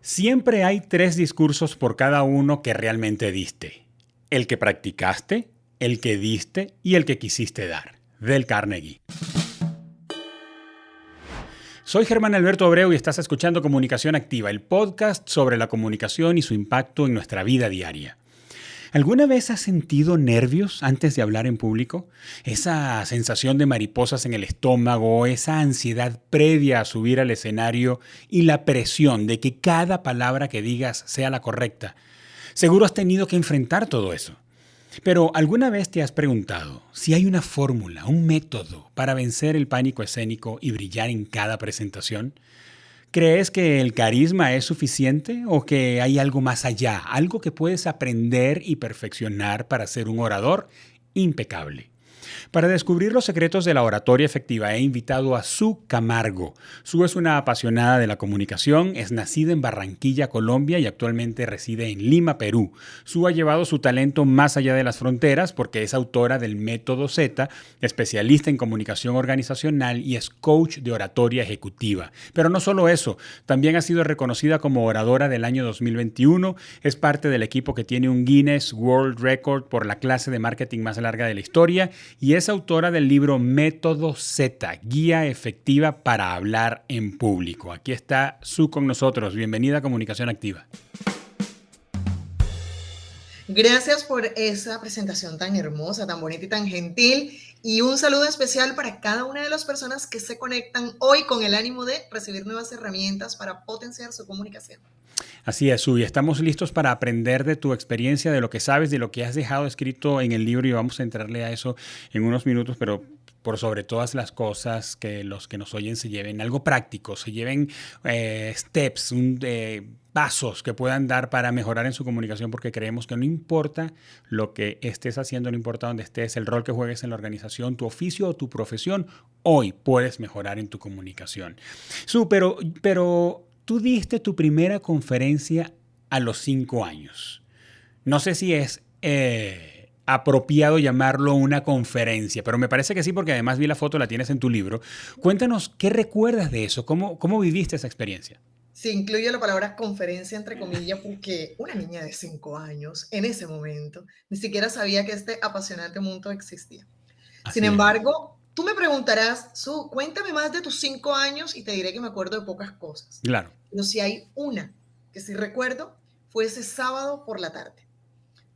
Siempre hay 3 discursos por cada uno que realmente diste. El que practicaste, el que diste y el que quisiste dar. Del Carnegie. Soy Germán Alberto Abreu y estás escuchando Comunicación Activa, el podcast sobre la comunicación y su impacto en nuestra vida diaria. ¿Alguna vez has sentido nervios antes de hablar en público? Esa sensación de mariposas en el estómago, esa ansiedad previa a subir al escenario y la presión de que cada palabra que digas sea la correcta. Seguro has tenido que enfrentar todo eso. Pero ¿alguna vez te has preguntado si hay una fórmula, un método para vencer el pánico escénico y brillar en cada presentación? ¿Crees que el carisma es suficiente o que hay algo más allá, algo que puedes aprender y perfeccionar para ser un orador impecable? Para descubrir los secretos de la oratoria efectiva he invitado a Sue Camargo. Sue es una apasionada de la comunicación, es nacida en Barranquilla, Colombia y actualmente reside en Lima, Perú. Sue ha llevado su talento más allá de las fronteras porque es autora del Método Z, especialista en comunicación organizacional y es coach de oratoria ejecutiva. Pero no solo eso, también ha sido reconocida como oradora del año 2021, es parte del equipo que tiene un Guinness World Record por la clase de marketing más larga de la historia y es autora del libro Método Z, Guía Efectiva para Hablar en Público. Aquí está Sue con nosotros. Bienvenida a Comunicación Activa. Gracias por esa presentación tan hermosa, tan bonita y tan gentil. Y un saludo especial para cada una de las personas que se conectan hoy con el ánimo de recibir nuevas herramientas para potenciar su comunicación. Así es, Sue. Estamos listos para aprender de tu experiencia, de lo que sabes, de lo que has dejado escrito en el libro y vamos a entrarle a eso en unos minutos, pero por sobre todas las cosas que los que nos oyen se lleven algo práctico, se lleven steps, pasos que puedan dar para mejorar en su comunicación, porque creemos que no importa lo que estés haciendo, no importa dónde estés, el rol que juegues en la organización, tu oficio o tu profesión, hoy puedes mejorar en tu comunicación. Sue, pero tú diste tu primera conferencia a los 5 años. No sé si es apropiado llamarlo una conferencia, pero me parece que sí, porque además vi la foto, la tienes en tu libro. Cuéntanos, ¿qué recuerdas de eso? ¿Cómo viviste esa experiencia? Sí, incluye la palabra conferencia entre comillas porque una niña de 5 años en ese momento ni siquiera sabía que este apasionante mundo existía. Sin Así es. embargo, tú me preguntarás, Su, cuéntame más de tus 5 años y te diré que me acuerdo de pocas cosas. Claro. Pero si hay una que sí recuerdo, fue ese sábado por la tarde,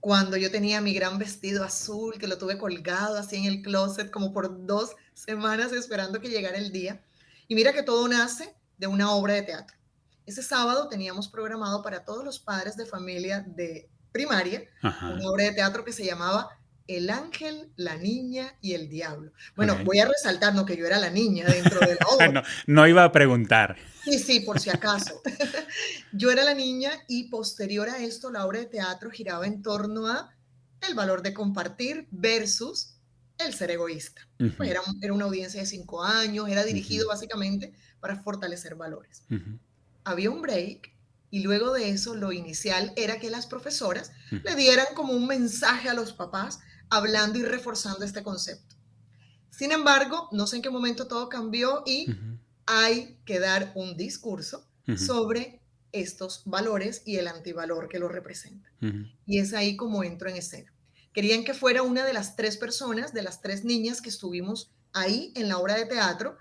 cuando yo tenía mi gran vestido azul, que lo tuve colgado así en el closet como por 2 semanas esperando que llegara el día. Y mira que todo nace de una obra de teatro. Ese sábado teníamos programado para todos los padres de familia de primaria Ajá. una obra de teatro que se llamaba El ángel, la niña y el diablo. Bueno, Okay. voy a resaltar, no, que yo era la niña dentro de la obra. No iba a preguntar. Sí, por si acaso. Yo era la niña y posterior a esto la obra de teatro giraba en torno a el valor de compartir versus el ser egoísta. Pues Uh-huh. era una audiencia de 5 años, era Uh-huh. dirigido básicamente para fortalecer valores. Uh-huh. Había un break y luego de eso lo inicial era que las profesoras Uh-huh. le dieran como un mensaje a los papás hablando y reforzando este concepto. Sin embargo, no sé en qué momento todo cambió y Uh-huh. hay que dar un discurso Uh-huh. sobre estos valores y el antivalor que los representa. Uh-huh. Y es ahí como entro en escena. Querían que fuera una de las 3 personas, de las 3 niñas que estuvimos ahí en la obra de teatro,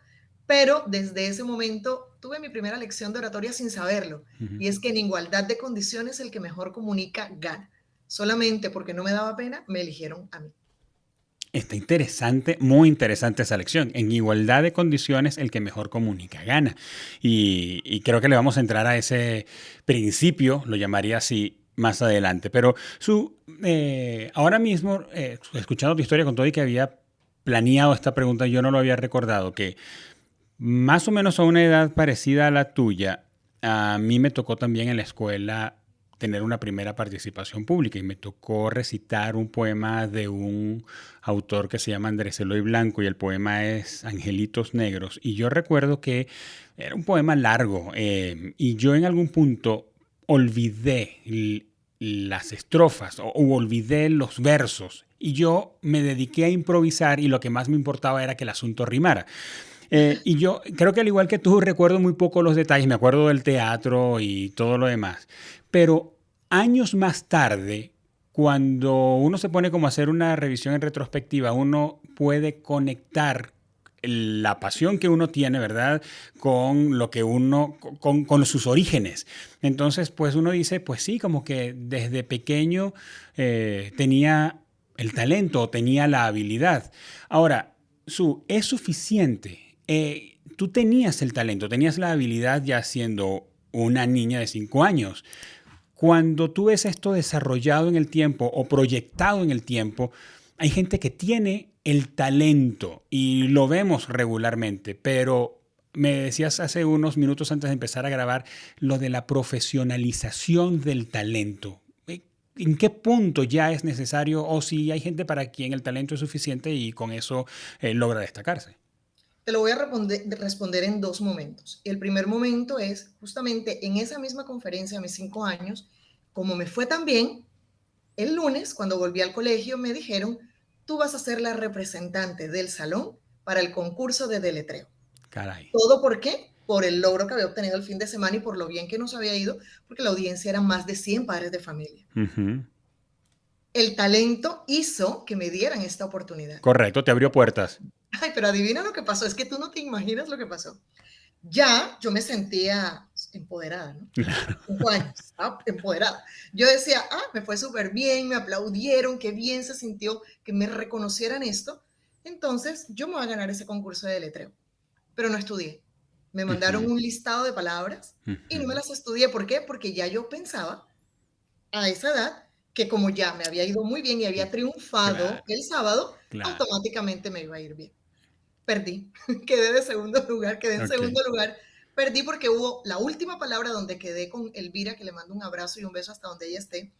pero desde ese momento tuve mi primera lección de oratoria sin saberlo. Uh-huh. Y es que en igualdad de condiciones el que mejor comunica gana. Solamente porque no me daba pena, me eligieron a mí. Está interesante, muy interesante esa lección. En igualdad de condiciones, el que mejor comunica gana. Y creo que le vamos a entrar a ese principio, lo llamaría así, más adelante. Pero ahora mismo, escuchando tu historia con todo y que había planeado esta pregunta, yo no lo había recordado, que más o menos a una edad parecida a la tuya, a mí me tocó también en la escuela tener una primera participación pública y me tocó recitar un poema de un autor que se llama Andrés Eloy Blanco y el poema es Angelitos Negros. Y yo recuerdo que era un poema largo y yo en algún punto olvidé las estrofas o olvidé los versos y yo me dediqué a improvisar y lo que más me importaba era que el asunto rimara. Y yo creo que al igual que tú recuerdo muy poco los detalles, me acuerdo del teatro y todo lo demás, pero años más tarde, cuando uno se pone como a hacer una revisión en retrospectiva, uno puede conectar la pasión que uno tiene, ¿verdad? Con lo que uno, con sus orígenes. Entonces, pues uno dice, pues sí, como que desde pequeño tenía el talento o tenía la habilidad. Ahora, ¿es suficiente? Tú tenías el talento, tenías la habilidad ya siendo una niña de 5 años. Cuando tú ves esto desarrollado en el tiempo o proyectado en el tiempo, hay gente que tiene el talento y lo vemos regularmente, pero me decías hace unos minutos antes de empezar a grabar lo de la profesionalización del talento. ¿En qué punto ya es necesario o si hay gente para quien el talento es suficiente y con eso logra destacarse? Te lo voy a responder en dos momentos. El primer momento es justamente en esa misma conferencia a mis 5 años, como me fue tan bien, el lunes cuando volví al colegio me dijeron, tú vas a ser la representante del salón para el concurso de deletreo. Caray. ¿Todo por qué? Por el logro que había obtenido el fin de semana y por lo bien que nos había ido, porque la audiencia eran más de 100 padres de familia. Ujú. El talento hizo que me dieran esta oportunidad. Correcto, te abrió puertas. Ay, pero adivina lo que pasó, es que tú no te imaginas lo que pasó. Ya yo me sentía empoderada, ¿no? 5 años, estaba empoderada. Yo decía, me fue súper bien, me aplaudieron, qué bien se sintió que me reconocieran esto. Entonces, yo me voy a ganar ese concurso de letreo. Pero no estudié. Me mandaron Ujú, un listado de palabras y no me ujú. las estudié. ¿Por qué? Porque ya yo pensaba a esa edad que como ya me había ido muy bien y había triunfado Claro, el sábado, claro. automáticamente me iba a ir bien. Perdí, quedé de segundo lugar, quedé en Ok, segundo lugar. Perdí porque hubo la última palabra donde quedé con Elvira, que le mando un abrazo y un beso hasta donde ella esté,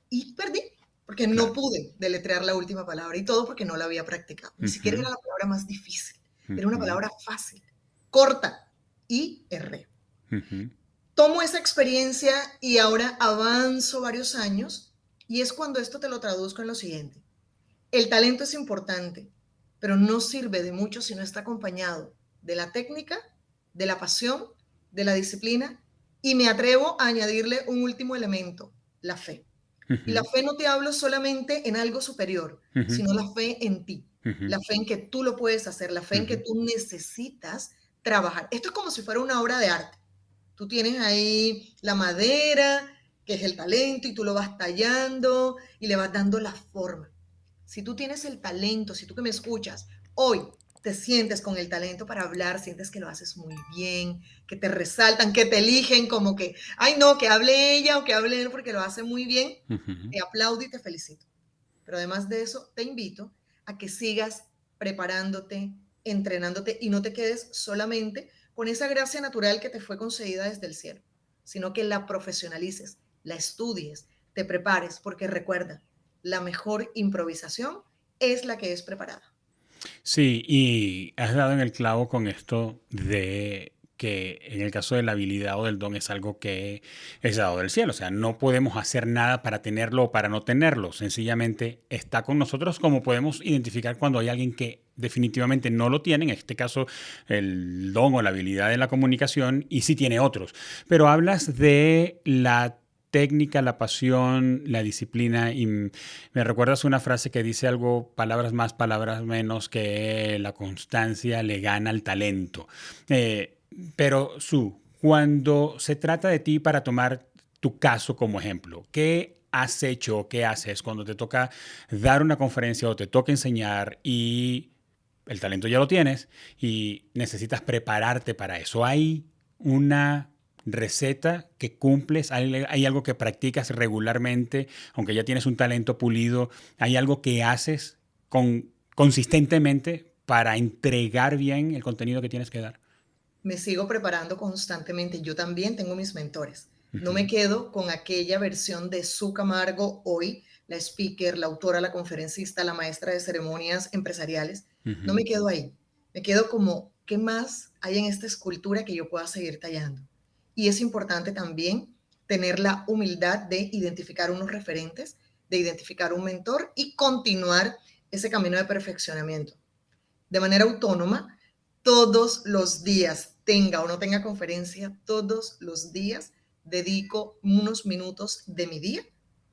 y perdí porque no claro. pude deletrear la última palabra y todo porque no la había practicado. Ni siquiera Ujú, era la palabra más difícil, era una ujú, palabra fácil, corta, y erré. ujú. Tomo esa experiencia y ahora avanzo varios años y es cuando esto te lo traduzco en lo siguiente. El talento es importante, pero no sirve de mucho si no está acompañado de la técnica, de la pasión, de la disciplina y me atrevo a añadirle un último elemento, la fe. Y la Ujú, fe no te hablo solamente en algo superior, ujú, sino la fe en ti, ujú, la fe en que tú lo puedes hacer, la fe en que ujú. tú necesitas trabajar. Esto es como si fuera una obra de arte. Tú tienes ahí la madera, que es el talento, y tú lo vas tallando y le vas dando la forma. Si tú tienes el talento, si tú que me escuchas, hoy te sientes con el talento para hablar, sientes que lo haces muy bien, que te resaltan, que te eligen como que, ay no, que hable ella o que hable él porque lo hace muy bien, Ujú. te aplaudo y te felicito. Pero además de eso, te invito a que sigas preparándote, entrenándote y no te quedes solamente con esa gracia natural que te fue concedida desde el cielo, sino que la profesionalices, la estudies, te prepares, porque recuerda, la mejor improvisación es la que es preparada. Sí, y has dado en el clavo con esto de que en el caso de la habilidad o del don es algo que es dado del cielo. O sea, no podemos hacer nada para tenerlo o para no tenerlo. Sencillamente está con nosotros como podemos identificar cuando hay alguien que definitivamente no lo tiene, en este caso el don o la habilidad de la comunicación, y sí tiene otros. Pero hablas de la técnica, la pasión, la disciplina y me recuerdas una frase que dice algo, palabras más, palabras menos, que la constancia le gana al talento. Eh, pero, cuando se trata de ti para tomar tu caso como ejemplo, ¿qué has hecho o qué haces cuando te toca dar una conferencia o te toca enseñar y el talento ya lo tienes y necesitas prepararte para eso? ¿Hay una receta que cumples? ¿Hay algo que practicas regularmente, aunque ya tienes un talento pulido? ¿Hay algo que haces consistentemente para entregar bien el contenido que tienes que dar? Me sigo preparando constantemente. Yo también tengo mis mentores. No me Ujú, quedo con aquella versión de Su Camargo hoy, la speaker, la autora, la conferencista, la maestra de ceremonias empresariales. No ujú. me quedo ahí. Me quedo como, ¿qué más hay en esta escultura que yo pueda seguir tallando? Y es importante también tener la humildad de identificar unos referentes, de identificar un mentor y continuar ese camino de perfeccionamiento. De manera autónoma, Todos los días, tenga o no tenga conferencia, todos los días dedico unos minutos de mi día.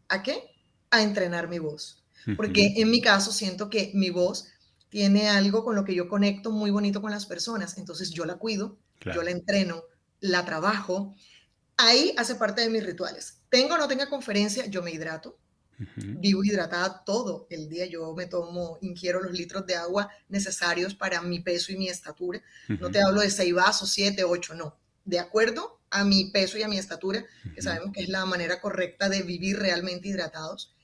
¿A qué? A entrenar mi voz. Porque en mi caso siento que mi voz tiene algo con lo que yo conecto muy bonito con las personas. Entonces yo la cuido, yo la Claro. entreno, la trabajo. Ahí hace parte de mis rituales. Tenga o no tenga conferencia, yo me hidrato. Ujú, Vivo hidratada todo el día. Yo ingiero los litros de agua necesarios para mi peso y mi estatura. No ujú, te hablo de 6 vasos, 7, 8, no. De acuerdo a mi peso y a mi estatura, que ujú, sabemos que es la manera correcta de vivir realmente hidratados.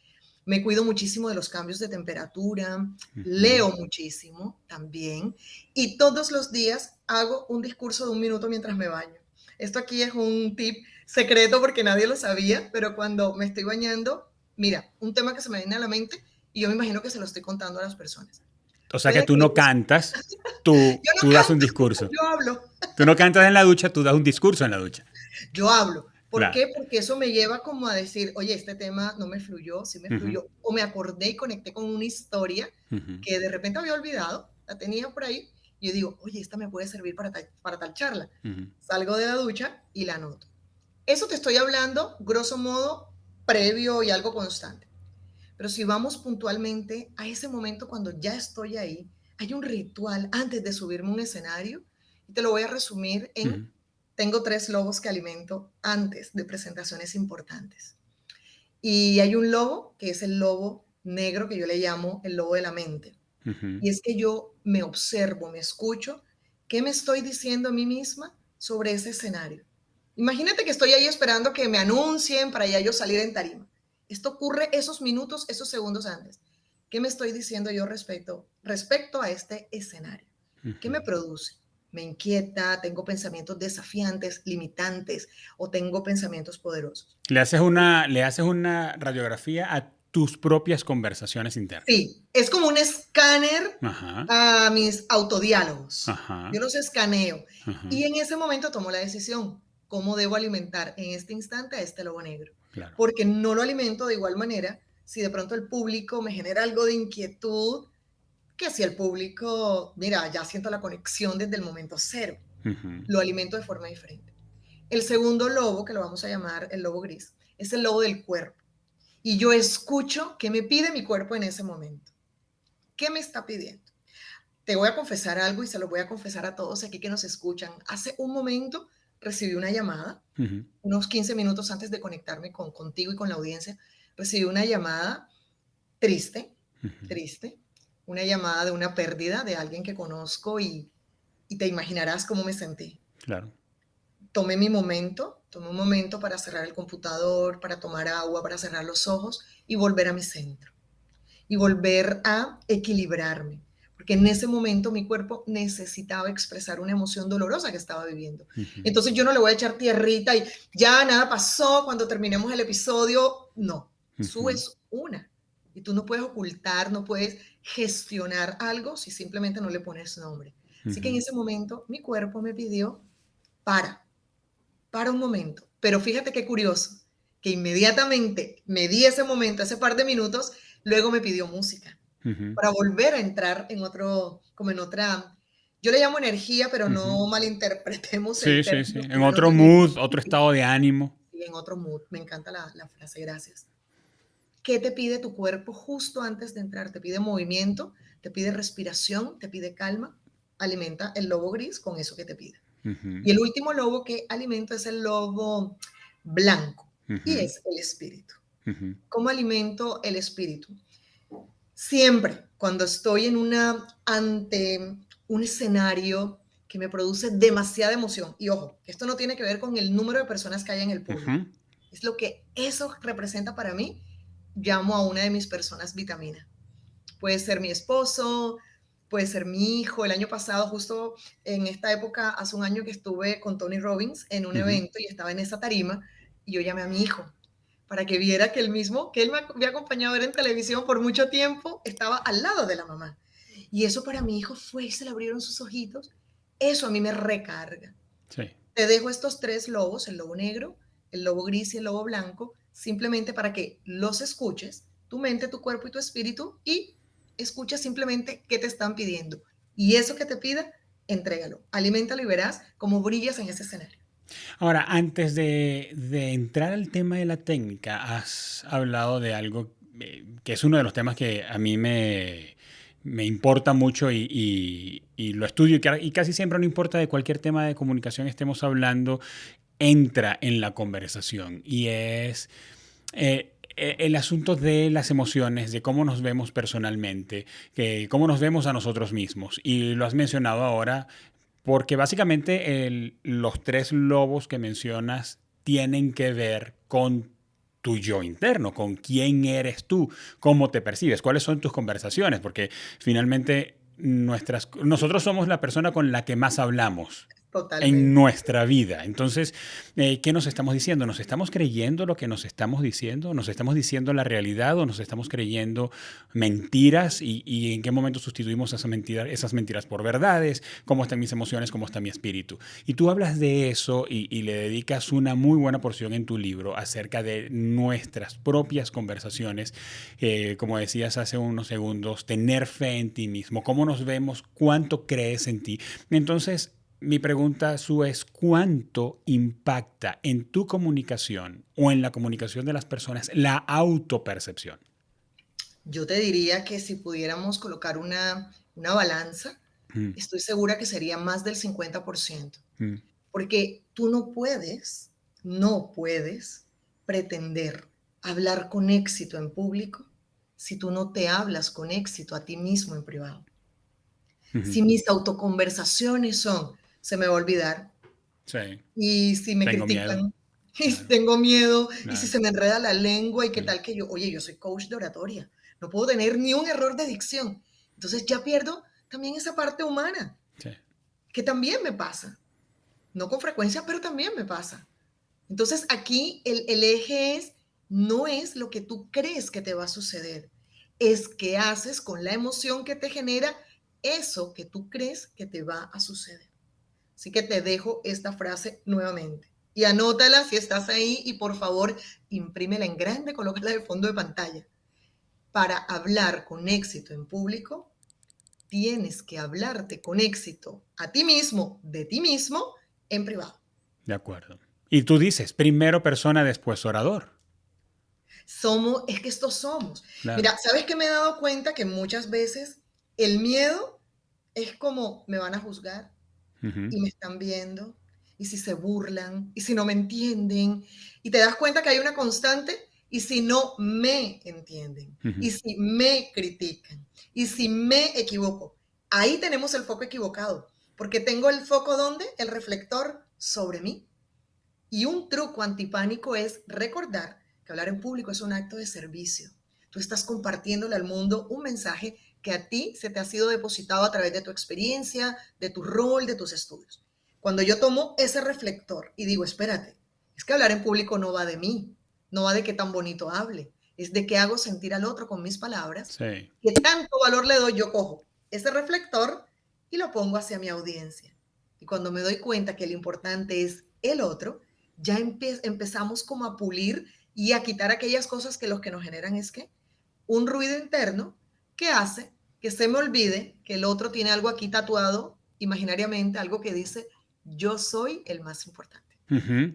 Me cuido muchísimo de los cambios de temperatura, ujú. leo muchísimo también y todos los días hago un discurso de 1 minuto mientras me baño. Esto aquí es un tip secreto porque nadie lo sabía, pero cuando me estoy bañando, mira, un tema que se me viene a la mente y yo me imagino que se lo estoy contando a las personas. O sea que Puede tú que no cantas, tú, yo no tú das un canto, discurso. yo hablo. Tú no cantas en la ducha, tú das un discurso en la ducha. Yo hablo. ¿Por Claro. qué? Porque eso me lleva como a decir, oye, este tema no me fluyó, sí me Ujú, fluyó, o me acordé y conecté con una historia ujú, que de repente había olvidado, la tenía por ahí, y yo digo, oye, esta me puede servir para tal charla. ujú. Salgo de la ducha y la anoto. Eso te estoy hablando, grosso modo, previo y algo constante. Pero si vamos puntualmente a ese momento cuando ya estoy ahí, hay un ritual antes de subirme a un escenario y te lo voy a resumir en, Ujú, tengo 3 lobos que alimento antes de presentaciones importantes. Y hay un lobo que es el lobo negro que yo le llamo el lobo de la mente. ujú. Y es que yo me observo, me escucho, ¿qué me estoy diciendo a mí misma sobre ese escenario? Imagínate que estoy ahí esperando que me anuncien para ya yo salir en tarima. Esto ocurre esos minutos, esos segundos antes. ¿Qué me estoy diciendo yo respecto a este escenario? ¿Qué Ujú. me produce? ¿Me inquieta? ¿Tengo pensamientos desafiantes, limitantes o tengo pensamientos poderosos? Le haces una radiografía a tus propias conversaciones internas. Sí, es como un escáner Ajá, a mis autodiálogos. ajá, Yo los escaneo ajá, y en ese momento tomo la decisión, cómo debo alimentar en este instante a este lobo negro. claro. Porque no lo alimento de igual manera si de pronto el público me genera algo de inquietud, que si el público, mira, ya siento la conexión desde el momento cero. Ujú, Lo alimento de forma diferente. El segundo lobo, que lo vamos a llamar el lobo gris, es el lobo del cuerpo. Y yo escucho qué me pide mi cuerpo en ese momento. ¿Qué me está pidiendo? Te voy a confesar algo y se lo voy a confesar a todos aquí que nos escuchan. Hace un momento recibí una llamada, ujú, unos 15 minutos antes de conectarme contigo y con la audiencia, recibí una llamada triste, ujú. triste, una llamada de una pérdida de alguien que conozco y te imaginarás cómo me sentí. Claro. Tomé un momento para cerrar el computador, para tomar agua, para cerrar los ojos y volver a mi centro y volver a equilibrarme, porque en ese momento mi cuerpo necesitaba expresar una emoción dolorosa que estaba viviendo. Ujú, Entonces yo no le voy a echar tierrita y ya nada pasó cuando terminemos el episodio. No, ujú, subes una y tú no puedes ocultar, no puedes gestionar algo si simplemente no le pones nombre. Así que en ujú, ese momento mi cuerpo me pidió, para, para un momento. Pero fíjate qué curioso, que inmediatamente me di ese momento, ese par de minutos, luego me pidió música ujú, para volver a entrar en otro, como en otra, yo le llamo energía, pero ujú. no malinterpretemos Sí, el sí, sí. término, En sino en otro otro nivel, mood, otro estado de ánimo. y en otro mood. Me encanta la frase, gracias. ¿Qué te pide tu cuerpo justo antes de entrar? Te pide movimiento, te pide respiración, te pide calma. Alimenta el lobo gris con eso que te pide. Ujú, Y el último lobo que alimento es el lobo blanco y ujú, es el espíritu. ujú, ¿Cómo alimento el espíritu? Siempre cuando estoy ante un escenario que me produce demasiada emoción, y ojo, esto no tiene que ver con el número de personas que hay en el público, ujú, es lo que eso representa para mí, llamo a una de mis personas vitamina. Puede ser mi esposo, puede ser mi hijo. El año pasado, justo en esta época, hace un año que estuve con Tony Robbins en un ujú. evento y estaba en esa tarima y yo llamé a mi hijo para que viera que él mismo, que él me había acompañado a ver en televisión por mucho tiempo, estaba al lado de la mamá. Y eso para mi hijo fue, y se le abrieron sus ojitos. Eso a mí me recarga. Sí. Te dejo estos 3 lobos, el lobo negro, el lobo gris y el lobo blanco, simplemente para que los escuches, tu mente, tu cuerpo y tu espíritu, y escucha simplemente qué te están pidiendo. Y eso que te pida, Entrégalo, aliméntalo y verás cómo brillas en ese escenario. Ahora, antes de entrar al tema de la técnica, has hablado de algo que es uno de los temas que a mí me importa mucho y lo estudio y casi siempre no importa de cualquier tema de comunicación estemos hablando, entra en la conversación y es el asunto de las emociones, de cómo nos vemos personalmente, cómo nos vemos a nosotros mismos. Y lo has mencionado ahora porque básicamente los tres lobos que mencionas tienen que ver con tu yo interno, con quién eres tú, cómo te percibes, cuáles son tus conversaciones, porque finalmente nosotros somos la persona con la que más hablamos en Totalmente. nuestra vida. Entonces, ¿qué nos estamos diciendo? ¿Nos estamos creyendo lo que nos estamos diciendo? ¿Nos estamos diciendo la realidad o nos estamos creyendo mentiras? ¿Y en qué momento sustituimos esas mentiras por verdades? ¿Cómo están mis emociones? ¿Cómo está mi espíritu? Y tú hablas de eso y le dedicas una muy buena porción en tu libro acerca de nuestras propias conversaciones. Como decías hace unos segundos, tener fe en ti mismo, cómo nos vemos, cuánto crees en ti. Entonces, mi pregunta, Su, es ¿cuánto impacta en tu comunicación o en la comunicación de las personas la autopercepción? Yo te diría que si pudiéramos colocar una balanza, Mm, estoy segura que sería más del 50%, mm, porque tú no puedes pretender hablar con éxito en público si tú no te hablas con éxito a ti mismo en privado. ujú. Si mis autoconversaciones son, se me va a olvidar, Sí, y si me tengo miedo. critican, y si Claro, tengo miedo, y si claro. se me enreda la lengua, y qué Sí, tal que yo, oye, yo soy coach de oratoria, no puedo tener ni un error de dicción. Entonces ya pierdo también esa parte humana, sí. que también me pasa. No con frecuencia, pero también me pasa. Entonces aquí el eje es, no es lo que tú crees que te va a suceder, es qué haces con la emoción que te genera eso que tú crees que te va a suceder. Así que te dejo esta frase nuevamente. Y anótala si estás ahí y por favor imprímela en grande, colócala de fondo de pantalla. Para hablar con éxito en público, tienes que hablarte con éxito a ti mismo, de ti mismo, en privado. De acuerdo. Y tú dices, primero persona, después orador. Es que estos somos. Claro. Mira, ¿sabes qué me he dado cuenta? Que muchas veces el miedo es como, me van a juzgar Ujú, y me están viendo, y si se burlan, y si no me entienden, y te das cuenta que hay una constante, y si no me entienden, ujú, y si me critican, y si me equivoco, ahí tenemos el foco equivocado, porque tengo el foco ¿dónde? El reflector sobre mí. Y un truco antipánico es recordar que hablar en público es un acto de servicio. Tú estás compartiéndole al mundo un mensaje que a ti se te ha sido depositado a través de tu experiencia, de tu rol, de tus estudios. Cuando yo tomo ese reflector y digo, espérate, es que hablar en público no va de mí, no va de qué tan bonito hable, es de qué hago sentir al otro con mis palabras, sí. qué tanto valor le doy, yo cojo ese reflector y lo pongo hacia mi audiencia. Y cuando me doy cuenta que lo importante es el otro, ya empezamos como a pulir y a quitar aquellas cosas que los que nos generan es que un ruido interno que hace que se me olvide que el otro tiene algo aquí tatuado imaginariamente, algo que dice, yo soy el más importante. Ujú.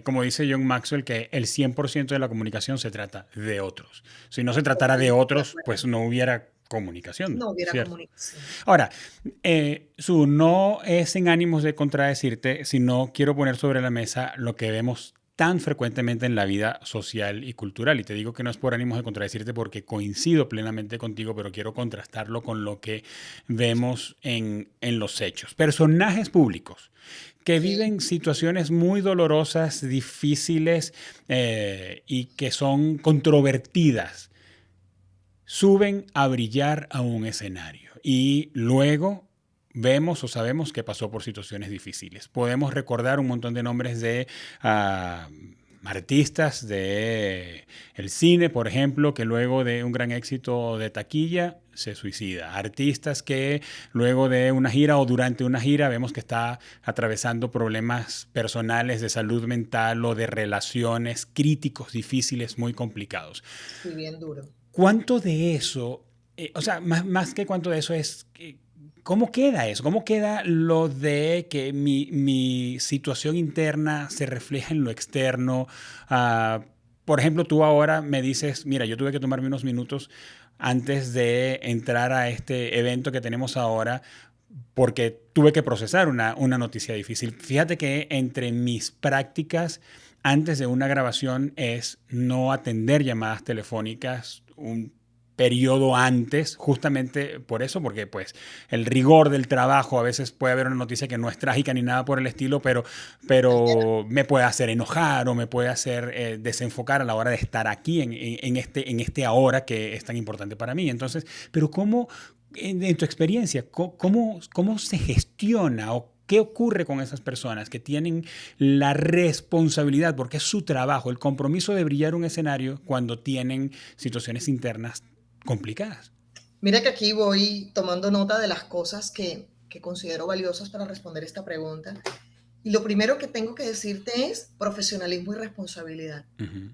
Como dice John Maxwell, que el 100% de la comunicación se trata de otros. Si no se tratara de Totalmente de otros, acuerdo. pues no hubiera comunicación, No hubiera ¿cierto? comunicación. Ahora, Su, no es en ánimos de contradecirte, sino quiero poner sobre la mesa lo que vemos tan frecuentemente en la vida social y cultural. Y te digo que no es por ánimos de contradecirte porque coincido plenamente contigo, pero quiero contrastarlo con lo que vemos en los hechos. Personajes públicos que Sí, viven situaciones muy dolorosas, difíciles y que son controvertidas suben a brillar a un escenario y luego vemos o sabemos que pasó por situaciones difíciles. Podemos recordar un montón de nombres de artistas de el cine, por ejemplo, que luego de un gran éxito de taquilla se suicida. Artistas que luego de una gira o durante una gira vemos que está atravesando problemas personales de salud mental o de relaciones críticos, difíciles, muy complicados. sí, bien duro. ¿Cuánto de eso, o sea, más que cuánto de eso es, ¿Cómo queda eso? ¿Cómo queda lo de que mi situación interna se refleja en lo externo? Por ejemplo, tú ahora me dices, mira, yo tuve que tomarme unos minutos antes de entrar a este evento que tenemos ahora porque tuve que procesar una noticia difícil. Fíjate que entre mis prácticas antes de una grabación es no atender llamadas telefónicas un periodo antes, justamente por eso, porque pues el rigor del trabajo, a veces puede haber una noticia que no es trágica ni nada por el estilo, pero me puede hacer enojar o me puede hacer desenfocar a la hora de estar aquí en este ahora que es tan importante para mí. Entonces, pero ¿cómo, en tu experiencia, cómo se gestiona o qué ocurre con esas personas que tienen la responsabilidad, porque es su trabajo, el compromiso de brillar un escenario cuando tienen situaciones internas complicadas? Mira que aquí voy tomando nota de las cosas que considero valiosas para responder esta pregunta. Y lo primero que tengo que decirte es profesionalismo y responsabilidad. Uh-huh.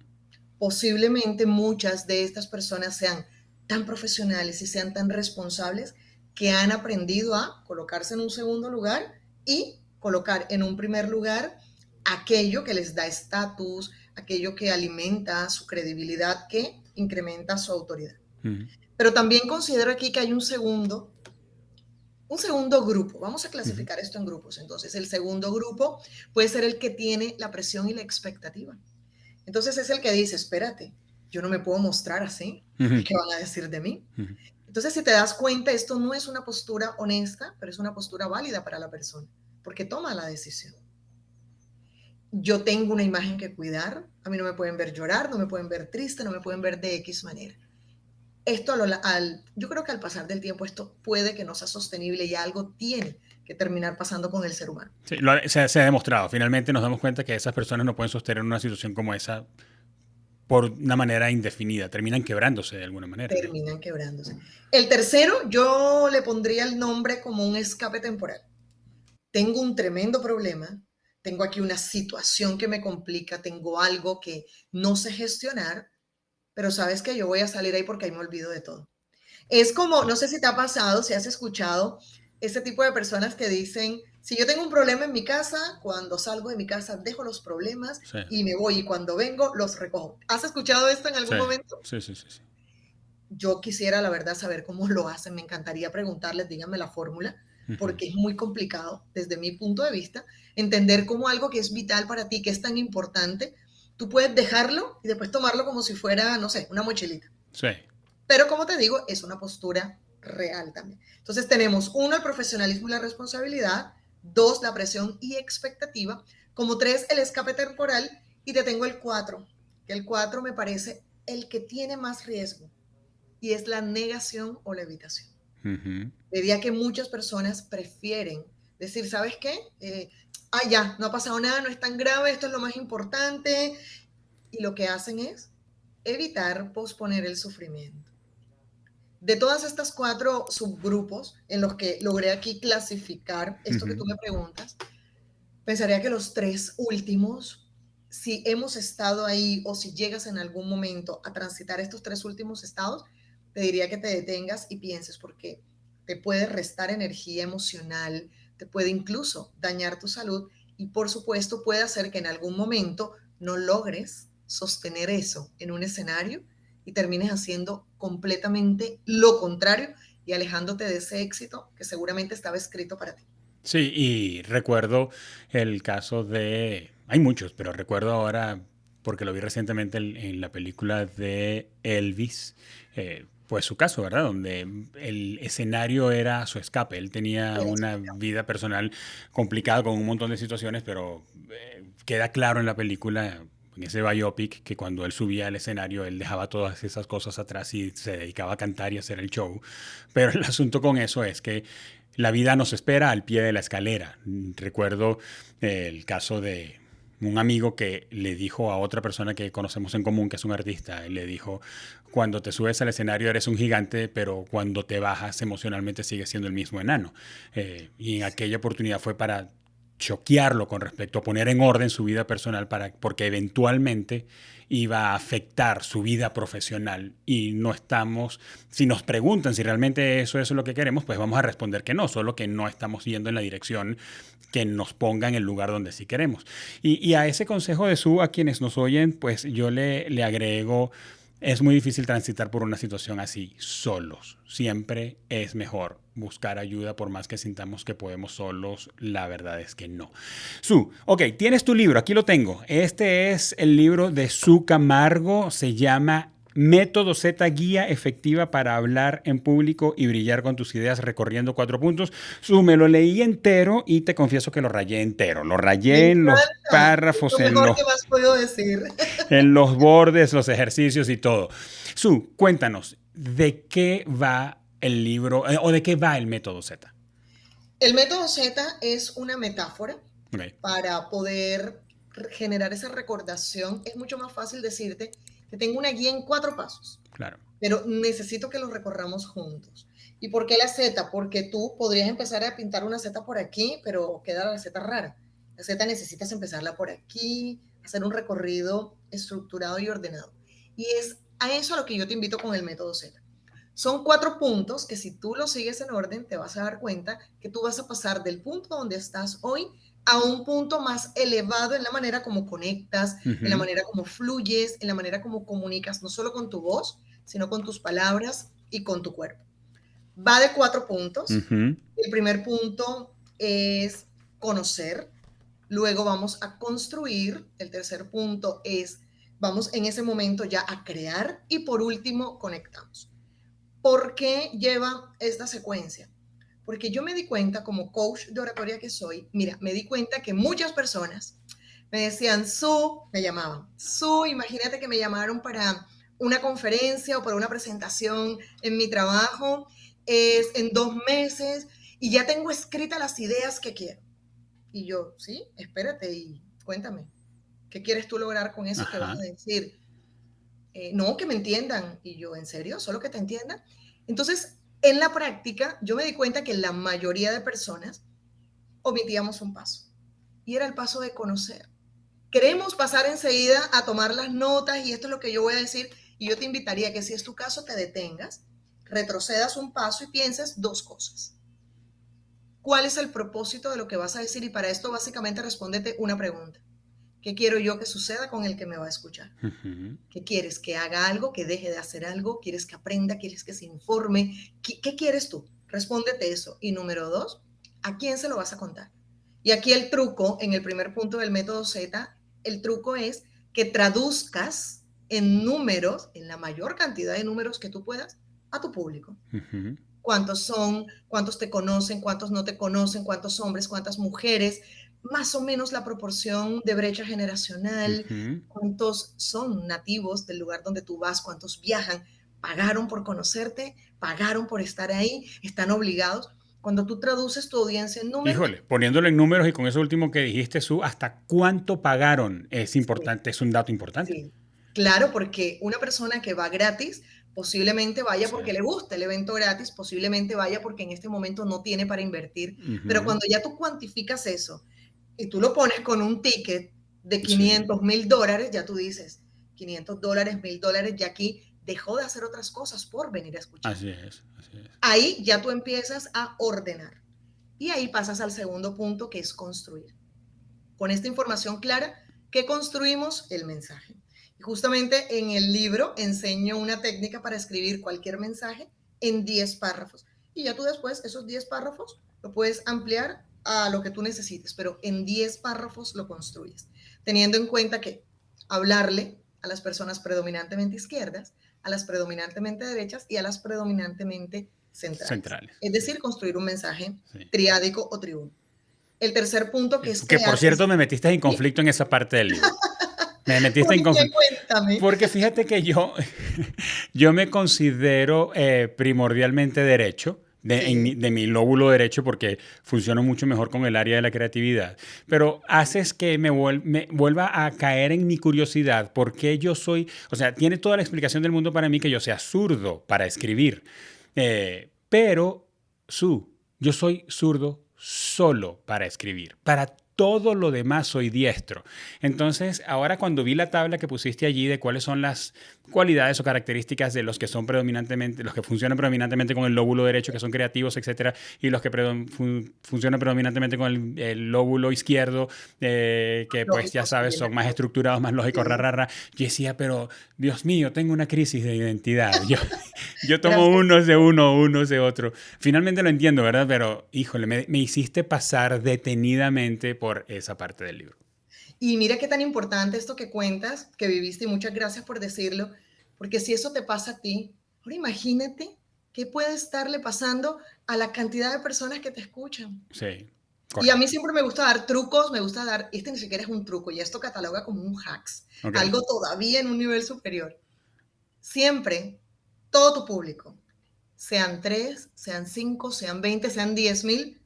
Posiblemente muchas de estas personas sean tan profesionales y sean tan responsables que han aprendido a colocarse en un segundo lugar y colocar en un primer lugar aquello que les da estatus, aquello que alimenta su credibilidad, que incrementa su autoridad. Uh-huh. Pero también considero aquí que hay un segundo grupo. Vamos a clasificar esto en grupos. Entonces, el segundo grupo puede ser el que tiene la presión y la expectativa. Entonces, es el que dice, espérate, yo no me puedo mostrar así. ¿Qué van a decir de mí? Entonces, si te das cuenta, esto no es una postura honesta, pero es una postura válida para la persona, porque toma la decisión. Yo tengo una imagen que cuidar, a mí no me pueden ver llorar, no me pueden ver triste, no me pueden ver de X manera. Esto yo creo que al pasar del tiempo esto puede que no sea sostenible y algo tiene que terminar pasando con el ser humano. Sí, se ha demostrado. Finalmente nos damos cuenta que esas personas no pueden sostener una situación como esa por una manera indefinida. Terminan quebrándose de alguna manera. Terminan quebrándose. El tercero, yo le pondría el nombre como un escape temporal. Tengo un tremendo problema, tengo aquí una situación que me complica, tengo algo que no sé gestionar, pero sabes que yo voy a salir ahí porque ahí me olvido de todo. Es como, no sé si te ha pasado, si has escuchado este tipo de personas que dicen, si yo tengo un problema en mi casa, cuando salgo de mi casa dejo los problemas y me voy, y cuando vengo los recojo. ¿Has escuchado esto en algún momento? Sí. Yo quisiera, la verdad, saber cómo lo hacen. Me encantaría preguntarles, díganme la fórmula, porque es muy complicado, desde mi punto de vista, entender cómo algo que es vital para ti, que es tan importante, tú puedes dejarlo y después tomarlo como si fuera, no sé, una mochilita. Sí. Pero como te digo, es una postura real también. Entonces tenemos, 1, el profesionalismo y la responsabilidad; 2, la presión y expectativa; como 3, el escape temporal; y te tengo el 4, que el 4 me parece el que tiene más riesgo, y es la negación o la evitación. Diría que muchas personas prefieren decir, ¿sabes qué? Ya, no ha pasado nada, no es tan grave, esto es lo más importante, y lo que hacen es evitar posponer el sufrimiento. De todas estas 4 subgrupos en los que logré aquí clasificar esto que tú me preguntas, pensaría que los 3 últimos, si hemos estado ahí o si llegas en algún momento a transitar estos 3 últimos estados, te diría que te detengas y pienses, porque te puede restar energía emocional, te puede incluso dañar tu salud y por supuesto puede hacer que en algún momento no logres sostener eso en un escenario y termines haciendo completamente lo contrario y alejándote de ese éxito que seguramente estaba escrito para ti. Sí, y recuerdo el caso de... Hay muchos, pero recuerdo ahora, porque lo vi recientemente en la película de Elvis, pues su caso, ¿verdad? Donde el escenario era su escape. Él tenía una vida personal complicada con un montón de situaciones, pero queda claro en la película, en ese biopic, que cuando él subía al escenario, él dejaba todas esas cosas atrás y se dedicaba a cantar y a hacer el show. Pero el asunto con eso es que la vida nos espera al pie de la escalera. Recuerdo el caso de un amigo que le dijo a otra persona que conocemos en común, que es un artista, le dijo, cuando te subes al escenario eres un gigante, pero cuando te bajas emocionalmente sigues siendo el mismo enano. Y en aquella oportunidad fue para choquearlo con respecto a poner en orden su vida personal porque eventualmente iba a afectar su vida profesional y no estamos, si nos preguntan si realmente eso es lo que queremos, pues vamos a responder que no, solo que no estamos yendo en la dirección que nos ponga en el lugar donde sí queremos. Y a ese consejo de Sue, a quienes nos oyen, pues yo le agrego, es muy difícil transitar por una situación así solos. Siempre es mejor buscar ayuda por más que sintamos que podemos solos. La verdad es que no. Sue, ok, tienes tu libro, aquí lo tengo. Este es el libro de Sue Camargo, se llama Método Z, guía efectiva para hablar en público y brillar con tus ideas recorriendo 4 puntos. Sue, me lo leí entero y te confieso que lo rayé entero. Lo Me rayé en los encanta. Es párrafos, lo mejor que más puedo decir. en los bordes, los ejercicios y todo. Sue, cuéntanos, ¿de qué va el libro o de qué va el método Z? El método Z es una metáfora Okay. para poder generar esa recordación. Es mucho más fácil decirte que tengo una guía en 4 pasos, Claro. pero necesito que los recorramos juntos. ¿Y por qué la Z? Porque tú podrías empezar a pintar una Z por aquí, pero queda la Z rara. La Z necesitas empezarla por aquí, hacer un recorrido estructurado y ordenado. Y es a eso a lo que yo te invito con el método Z. Son 4 puntos que si tú los sigues en orden, te vas a dar cuenta que tú vas a pasar del punto donde estás hoy a un punto más elevado en la manera como conectas, en la manera como fluyes, en la manera como comunicas, no solo con tu voz, sino con tus palabras y con tu cuerpo. Va de 4 puntos. El primer punto es conocer, luego vamos a construir, el tercer punto es, vamos en ese momento ya a crear y por último conectamos. ¿Por qué lleva esta secuencia? Porque yo me di cuenta, como coach de oratoria que soy, mira, me di cuenta que muchas personas me decían, me llamaban, imagínate que me llamaron para una conferencia o para una presentación en mi trabajo, es en 2 meses y ya tengo escritas las ideas que quiero. Y yo, sí, espérate y cuéntame, ¿qué quieres tú lograr con eso que vas a decir? No, que me entiendan. Y yo, ¿en serio? ¿Solo que te entiendan? Entonces, en la práctica, yo me di cuenta que la mayoría de personas omitíamos un paso. Y era el paso de conocer. Queremos pasar enseguida a tomar las notas y esto es lo que yo voy a decir. Y yo te invitaría que si es tu caso, te detengas, retrocedas un paso y pienses 2 cosas. ¿Cuál es el propósito de lo que vas a decir? Y para esto básicamente respóndete una pregunta. ¿Qué quiero yo que suceda con el que me va a escuchar? ¿Qué quieres? ¿Que haga algo? ¿Que deje de hacer algo? ¿Quieres que aprenda? ¿Quieres que se informe? ¿Qué quieres tú? Respóndete eso. Y número 2, ¿a quién se lo vas a contar? Y aquí el truco, en el primer punto del método Z, el truco es que traduzcas en números, en la mayor cantidad de números que tú puedas, a tu público. ¿Cuántos son? ¿Cuántos te conocen? ¿Cuántos no te conocen? ¿Cuántos hombres? ¿Cuántas mujeres? Más o menos la proporción de brecha generacional, cuántos son nativos del lugar donde tú vas, cuántos viajan, pagaron por conocerte, pagaron por estar ahí, están obligados. Cuando tú traduces tu audiencia en números... Híjole, poniéndolo en números y con eso último que dijiste, Sue, ¿hasta cuánto pagaron? Es importante, es un dato importante. Sí, claro, porque una persona que va gratis posiblemente vaya porque le gusta el evento gratis, posiblemente vaya porque en este momento no tiene para invertir, pero cuando ya tú cuantificas eso, y tú lo pones con un ticket de 500, $1,000, ya tú dices, $500, $1,000, ya aquí dejó de hacer otras cosas por venir a escuchar. Así es. Ahí ya tú empiezas a ordenar. Y ahí pasas al segundo punto, que es construir. Con esta información clara, ¿qué construimos? El mensaje. Y justamente en el libro enseño una técnica para escribir cualquier mensaje en 10 párrafos. Y ya tú después esos 10 párrafos lo puedes ampliar a lo que tú necesites, pero en 10 párrafos lo construyes, teniendo en cuenta que hablarle a las personas predominantemente izquierdas, a las predominantemente derechas y a las predominantemente centrales. Es decir, construir un mensaje triádico o triuno. El tercer punto que es que por cierto me metiste en conflicto en esa parte del libro. Me metiste en conflicto. Cuéntame. Porque fíjate que yo me considero primordialmente derecho. De mi lóbulo derecho porque funciono mucho mejor con el área de la creatividad. Pero haces que me vuelva a caer en mi curiosidad porque yo soy, o sea, tiene toda la explicación del mundo para mí que yo sea zurdo para escribir. Pero, yo soy zurdo solo para escribir. Para todo lo demás soy diestro. Entonces, ahora cuando vi la tabla que pusiste allí de cuáles son las cualidades o características de los que son predominantemente, los que funcionan predominantemente con el lóbulo derecho, que son creativos, etcétera, y los que funcionan predominantemente con el lóbulo izquierdo, que pues ya Lógicos sabes, también. son más estructurados, más lógicos, Sí, rara. Yo decía, pero Dios mío, tengo una crisis de identidad. Yo tomo gracias. unos de uno, unos de otro. Finalmente lo entiendo, ¿verdad? Pero, híjole, me hiciste pasar detenidamente por esa parte del libro. Y mira qué tan importante esto que cuentas, que viviste, y muchas gracias por decirlo, porque si eso te pasa a ti, ahora imagínate qué puede estarle pasando a la cantidad de personas que te escuchan. Sí, Y a mí correcto. siempre me gusta dar trucos, me gusta dar, este ni siquiera es un truco, y esto cataloga como un hacks, Ok. algo todavía en un nivel superior. Siempre, todo tu público, sean 3, sean 5, sean 20, sean 10,000,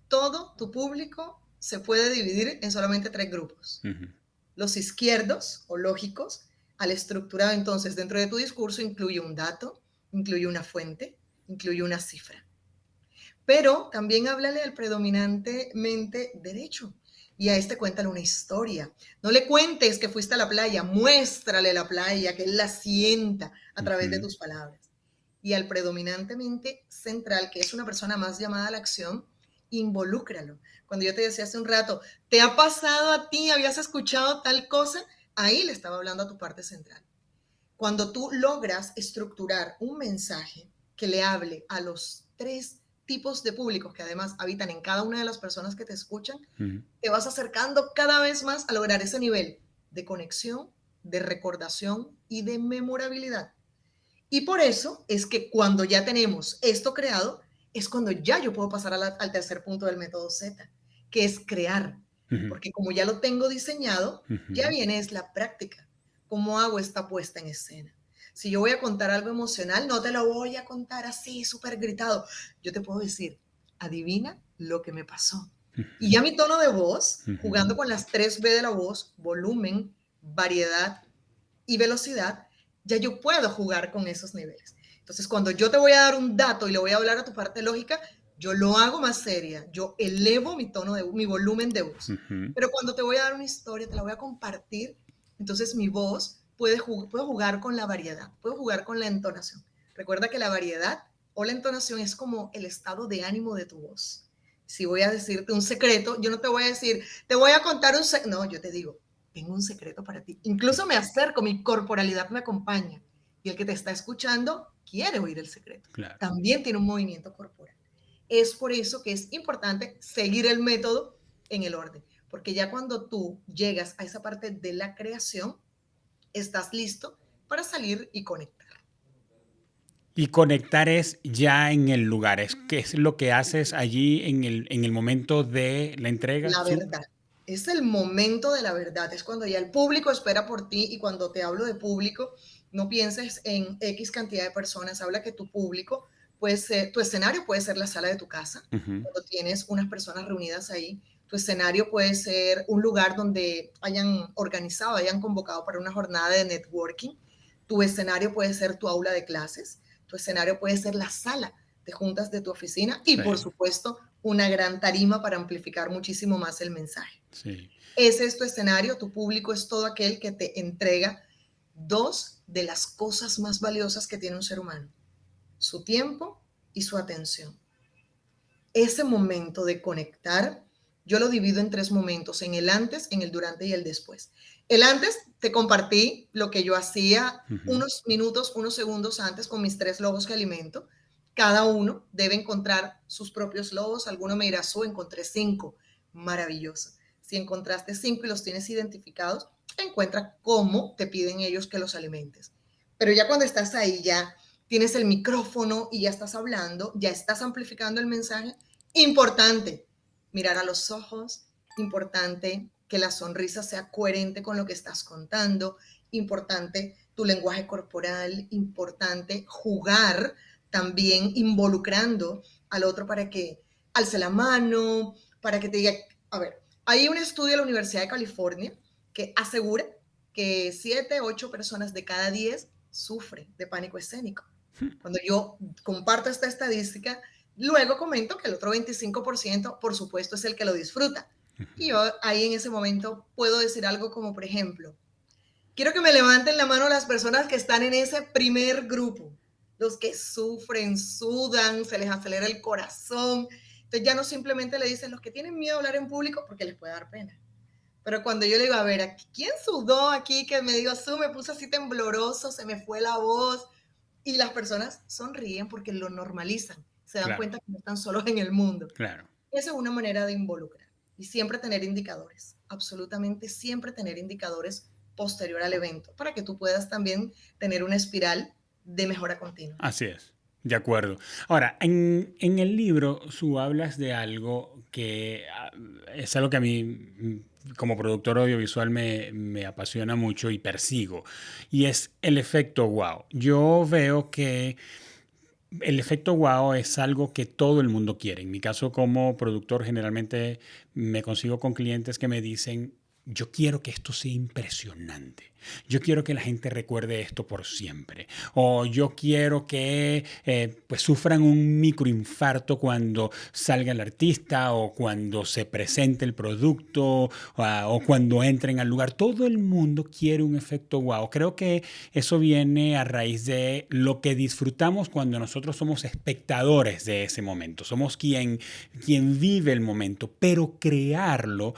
todo tu público se puede dividir en solamente 3 grupos. Ujú. Los izquierdos o lógicos, al estructurado entonces dentro de tu discurso incluye un dato, incluye una fuente, incluye una cifra. Pero también háblale al predominantemente derecho y a este cuéntale una historia. No le cuentes que fuiste a la playa, muéstrale la playa, que él la sienta a través de Ujú. tus palabras. Y al predominantemente central, que es una persona más llamada a la acción, involúcralo. Cuando yo te decía hace un rato, ¿te ha pasado a ti? ¿Habías escuchado tal cosa? Ahí le estaba hablando a tu parte central. Cuando tú logras estructurar un mensaje que le hable a los 3 tipos de públicos que además habitan en cada una de las personas que te escuchan, Ujú. te vas acercando cada vez más a lograr ese nivel de conexión, de recordación y de memorabilidad. Y por eso es que cuando ya tenemos esto creado, es cuando ya yo puedo pasar al tercer punto del método Z, que es crear. Ujú. Porque como ya lo tengo diseñado, ya Ujú. viene es la práctica. ¿Cómo hago esta puesta en escena? Si yo voy a contar algo emocional, no te lo voy a contar así, súper gritado. Yo te puedo decir, adivina lo que me pasó. Y ya mi tono de voz, Ujú. jugando con las 3 B de la voz, volumen, variedad y velocidad, ya yo puedo jugar con esos niveles. Entonces, cuando yo te voy a dar un dato y le voy a hablar a tu parte lógica, yo lo hago más seria, yo elevo mi tono de mi volumen de voz. Ujú. Pero cuando te voy a dar una historia, te la voy a compartir, entonces mi voz puedo jugar con la variedad, puedo jugar con la entonación. Recuerda que la variedad o la entonación es como el estado de ánimo de tu voz. Si voy a decirte un secreto, yo no te voy a decir, te voy a contar un secreto. No, yo te digo, tengo un secreto para ti. Incluso me acerco, mi corporalidad me acompaña. Y el que te está escuchando quiere oír el secreto. Claro. También tiene un movimiento corporal. Es por eso que es importante seguir el método en el orden, porque ya cuando tú llegas a esa parte de la creación, estás listo para salir y conectar. Y conectar es ya en el lugar. ¿Qué es lo que haces allí en el momento de la entrega? La verdad. Es el momento de la verdad, es cuando ya el público espera por ti y cuando te hablo de público, no pienses en X cantidad de personas, habla que tu público puede ser, tu escenario puede ser la sala de tu casa, Ujú. cuando tienes unas personas reunidas ahí, tu escenario puede ser un lugar donde hayan organizado, hayan convocado para una jornada de networking, tu escenario puede ser tu aula de clases, tu escenario puede ser la sala de juntas de tu oficina y Sí, por supuesto una gran tarima para amplificar muchísimo más el mensaje. sí. Ese es tu escenario, tu público es todo aquel que te entrega 2 de las cosas más valiosas que tiene un ser humano, su tiempo y su atención. Ese momento de conectar, yo lo divido en 3 momentos, en el antes, en el durante y el después. El antes, te compartí lo que yo hacía Ujú. unos minutos, unos segundos antes con mis 3 logos que alimento. Cada uno debe encontrar sus propios logos. Alguno me dirá, encontré 5. Maravilloso. Si encontraste 5 y los tienes identificados, encuentra cómo te piden ellos que los alimentes. Pero ya cuando estás ahí, ya tienes el micrófono y ya estás hablando, ya estás amplificando el mensaje. Importante, mirar a los ojos, importante que la sonrisa sea coherente con lo que estás contando, importante tu lenguaje corporal, importante jugar también involucrando al otro para que alce la mano, para que te diga, a ver, hay un estudio de la Universidad de California que asegura que 7, 8 personas de cada 10 sufren de pánico escénico. Cuando yo comparto esta estadística, luego comento que el otro 25%, por supuesto, es el que lo disfruta. Y yo ahí en ese momento puedo decir algo como, por ejemplo, quiero que me levanten la mano las personas que están en ese primer grupo, los que sufren, sudan, se les acelera el corazón. Entonces ya no simplemente le dicen los que tienen miedo a hablar en público porque les puede dar pena. Pero cuando yo le digo, a ver, ¿quién sudó aquí que me dijo, me puse así tembloroso, se me fue la voz? Y las personas sonríen porque lo normalizan, se dan Claro, cuenta que no están solos en el mundo. claro. Esa es una manera de involucrar y siempre tener indicadores, absolutamente siempre tener indicadores posterior al evento para que tú puedas también tener una espiral de mejora continua. Así es, de acuerdo. Ahora, en el libro, Su, hablas de algo que es algo que a mí, como productor audiovisual, me apasiona mucho y persigo, y es el efecto wow. Yo veo que el efecto wow es algo que todo el mundo quiere. En mi caso, como productor, generalmente me consigo con clientes que me dicen, yo quiero que esto sea impresionante. Yo quiero que la gente recuerde esto por siempre. O yo quiero que pues sufran un microinfarto cuando salga el artista o cuando se presente el producto o cuando entren al lugar. Todo el mundo quiere un efecto wow. Creo que eso viene a raíz de lo que disfrutamos cuando nosotros somos espectadores de ese momento. Somos quien vive el momento, pero crearlo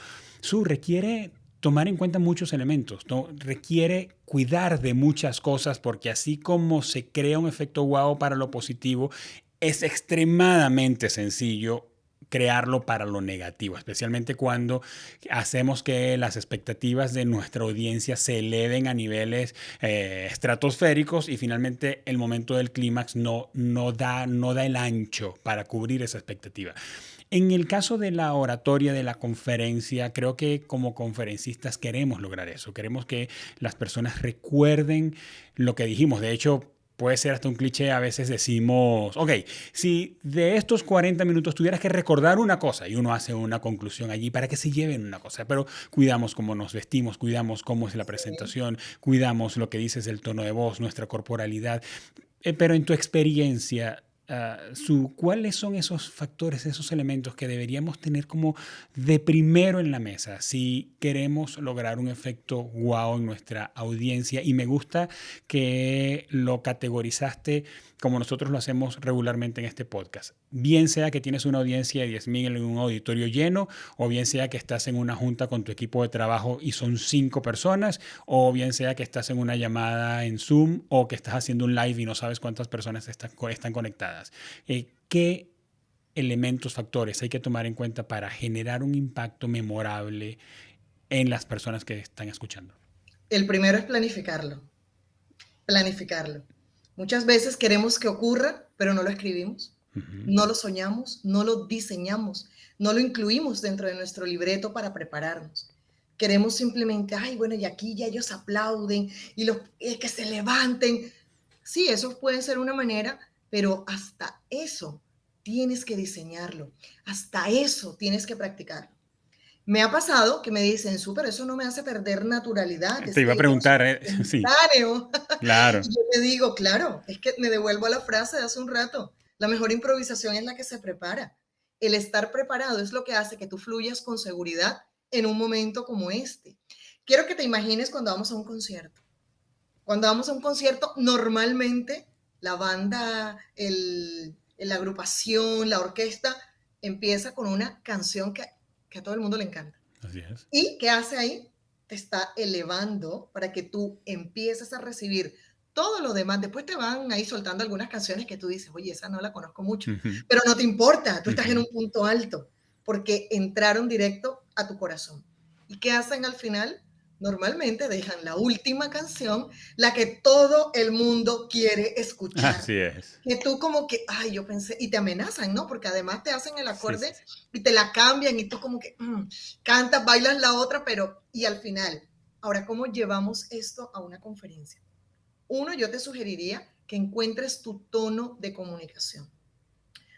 requiere tomar en cuenta muchos elementos, ¿no? Requiere cuidar de muchas cosas porque así como se crea un efecto wow para lo positivo, es extremadamente sencillo crearlo para lo negativo, especialmente cuando hacemos que las expectativas de nuestra audiencia se eleven a niveles estratosféricos y finalmente el momento del clímax no da el ancho para cubrir esa expectativa. En el caso de la oratoria, de la conferencia, creo que como conferencistas queremos lograr eso. Queremos que las personas recuerden lo que dijimos. De hecho, puede ser hasta un cliché. A veces decimos, ok, si de estos 40 minutos tuvieras que recordar una cosa, y uno hace una conclusión allí para que se lleven una cosa, pero cuidamos cómo nos vestimos, cuidamos cómo es la Sí. presentación, cuidamos lo que dices del tono de voz, nuestra corporalidad. Pero en tu experiencia, ¿cuáles son esos factores, esos elementos que deberíamos tener como de primero en la mesa si queremos lograr un efecto wow en nuestra audiencia? Y me gusta que lo categorizaste como nosotros lo hacemos regularmente en este podcast. Bien sea que tienes una audiencia de 10,000 en un auditorio lleno, o bien sea que estás en una junta con tu equipo de trabajo y son 5 personas, o bien sea que estás en una llamada en Zoom o que estás haciendo un live y no sabes cuántas personas están conectadas. ¿Qué elementos, factores hay que tomar en cuenta para generar un impacto memorable en las personas que están escuchando? El primero es planificarlo, planificarlo. Muchas veces queremos que ocurra, pero no lo escribimos, Ujú. no lo soñamos, no lo diseñamos, no lo incluimos dentro de nuestro libreto para prepararnos. Queremos simplemente, ay, bueno, y aquí ya ellos aplauden y los que se levanten. Sí, eso puede ser una manera, pero hasta eso tienes que diseñarlo, hasta eso tienes que practicarlo. Me ha pasado que me dicen, súper, eso no me hace perder naturalidad, Te es iba a que yo preguntar, soy sí, espontáneo. claro. Y yo le digo, claro, es que me devuelvo a la frase de hace un rato, la mejor improvisación es la que se prepara. El estar preparado es lo que hace que tú fluyas con seguridad en un momento como este. Quiero que te imagines cuando vamos a un concierto. Cuando vamos a un concierto, normalmente la banda, la agrupación, la orquesta, empieza con una canción que a todo el mundo le encanta. Así es. ¿Y qué hace ahí? Te está elevando para que tú empieces a recibir todo lo demás. Después te van ahí soltando algunas canciones que tú dices, oye, esa no la conozco mucho, Ujú, pero no te importa, tú estás en ujú. un punto alto porque entraron directo a tu corazón. ¿Y qué hacen al final? Normalmente dejan la última canción, la que todo el mundo quiere escuchar. Así es. Que tú como que, ay, yo pensé, y te amenazan, ¿no? Porque además te hacen el Sí, sí, acorde sí. y te la cambian y tú como que cantas, bailas la otra, pero y al final, ahora, ¿cómo llevamos esto a una conferencia? Uno, yo te sugeriría que encuentres tu tono de comunicación.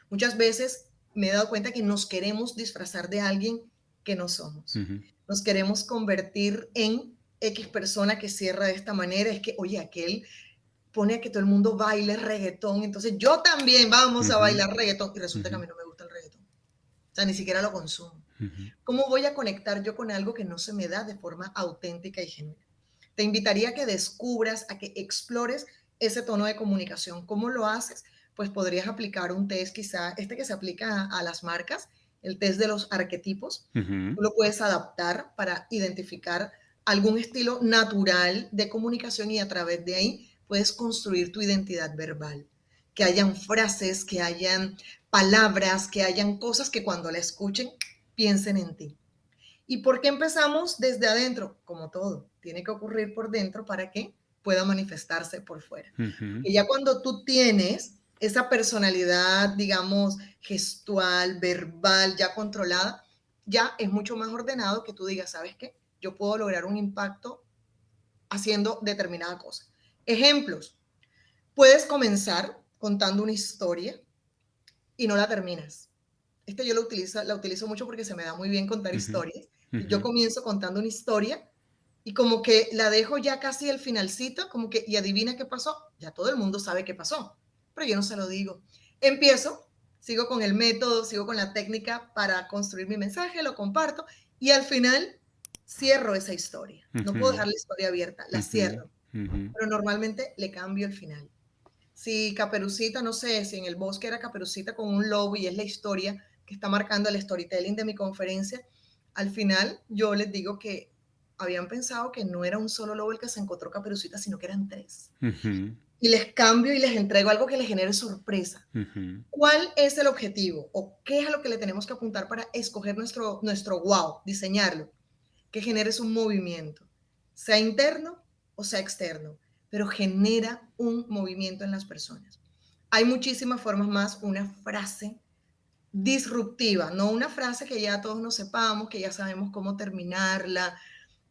Muchas veces me he dado cuenta que nos queremos disfrazar de alguien que no somos. Ujú, Nos queremos convertir en X persona que cierra de esta manera. Es que, oye, aquel pone a que todo el mundo baile reggaetón, entonces yo también vamos a ujú, bailar reggaetón y resulta que a ujú. mí no me gusta el reggaetón. O sea, ni siquiera lo consumo. ¿Cómo voy a conectar yo con algo que no se me da de forma auténtica y genuina? Te invitaría a que descubras, a que explores ese tono de comunicación. ¿Cómo lo haces? Pues podrías aplicar un test, quizá este que se aplica a las marcas, el test de los arquetipos. Tú lo puedes adaptar para identificar algún estilo natural de comunicación y a través de ahí puedes construir tu identidad verbal. Que hayan frases, que hayan palabras, que hayan cosas que cuando la escuchen piensen en ti. ¿Y por qué empezamos desde adentro? Como todo, tiene que ocurrir por dentro para que pueda manifestarse por fuera. Y ya cuando tú tienes esa personalidad, digamos, gestual, verbal, ya controlada, ya es mucho más ordenado que tú digas, ¿sabes qué? Yo puedo lograr un impacto haciendo determinada cosa. Ejemplos. Puedes comenzar contando una historia y no la terminas. Yo la utilizo mucho porque se me da muy bien contar historias. Yo comienzo contando una historia y como que la dejo ya casi el finalcito, como que, y adivina qué pasó. Ya todo el mundo sabe qué pasó, pero yo no se lo digo. Empiezo, sigo con el método, sigo con la técnica para construir mi mensaje, lo comparto y al final cierro esa historia. No puedo dejar la historia abierta, la cierro, pero normalmente le cambio el final. Si Caperucita, no sé, si en el bosque era Caperucita con un lobo y es la historia que está marcando el storytelling de mi conferencia, al final yo les digo que habían pensado que no era un solo lobo el que se encontró Caperucita, sino que eran tres. Y les cambio y les entrego algo que les genere sorpresa. ¿Cuál es el objetivo? ¿O qué es a lo que le tenemos que apuntar para escoger nuestro wow, diseñarlo? Que generes un movimiento, sea interno o sea externo, pero genera un movimiento en las personas. Hay muchísimas formas más, una frase disruptiva, no una frase que ya todos nos sepamos, que ya sabemos cómo terminarla,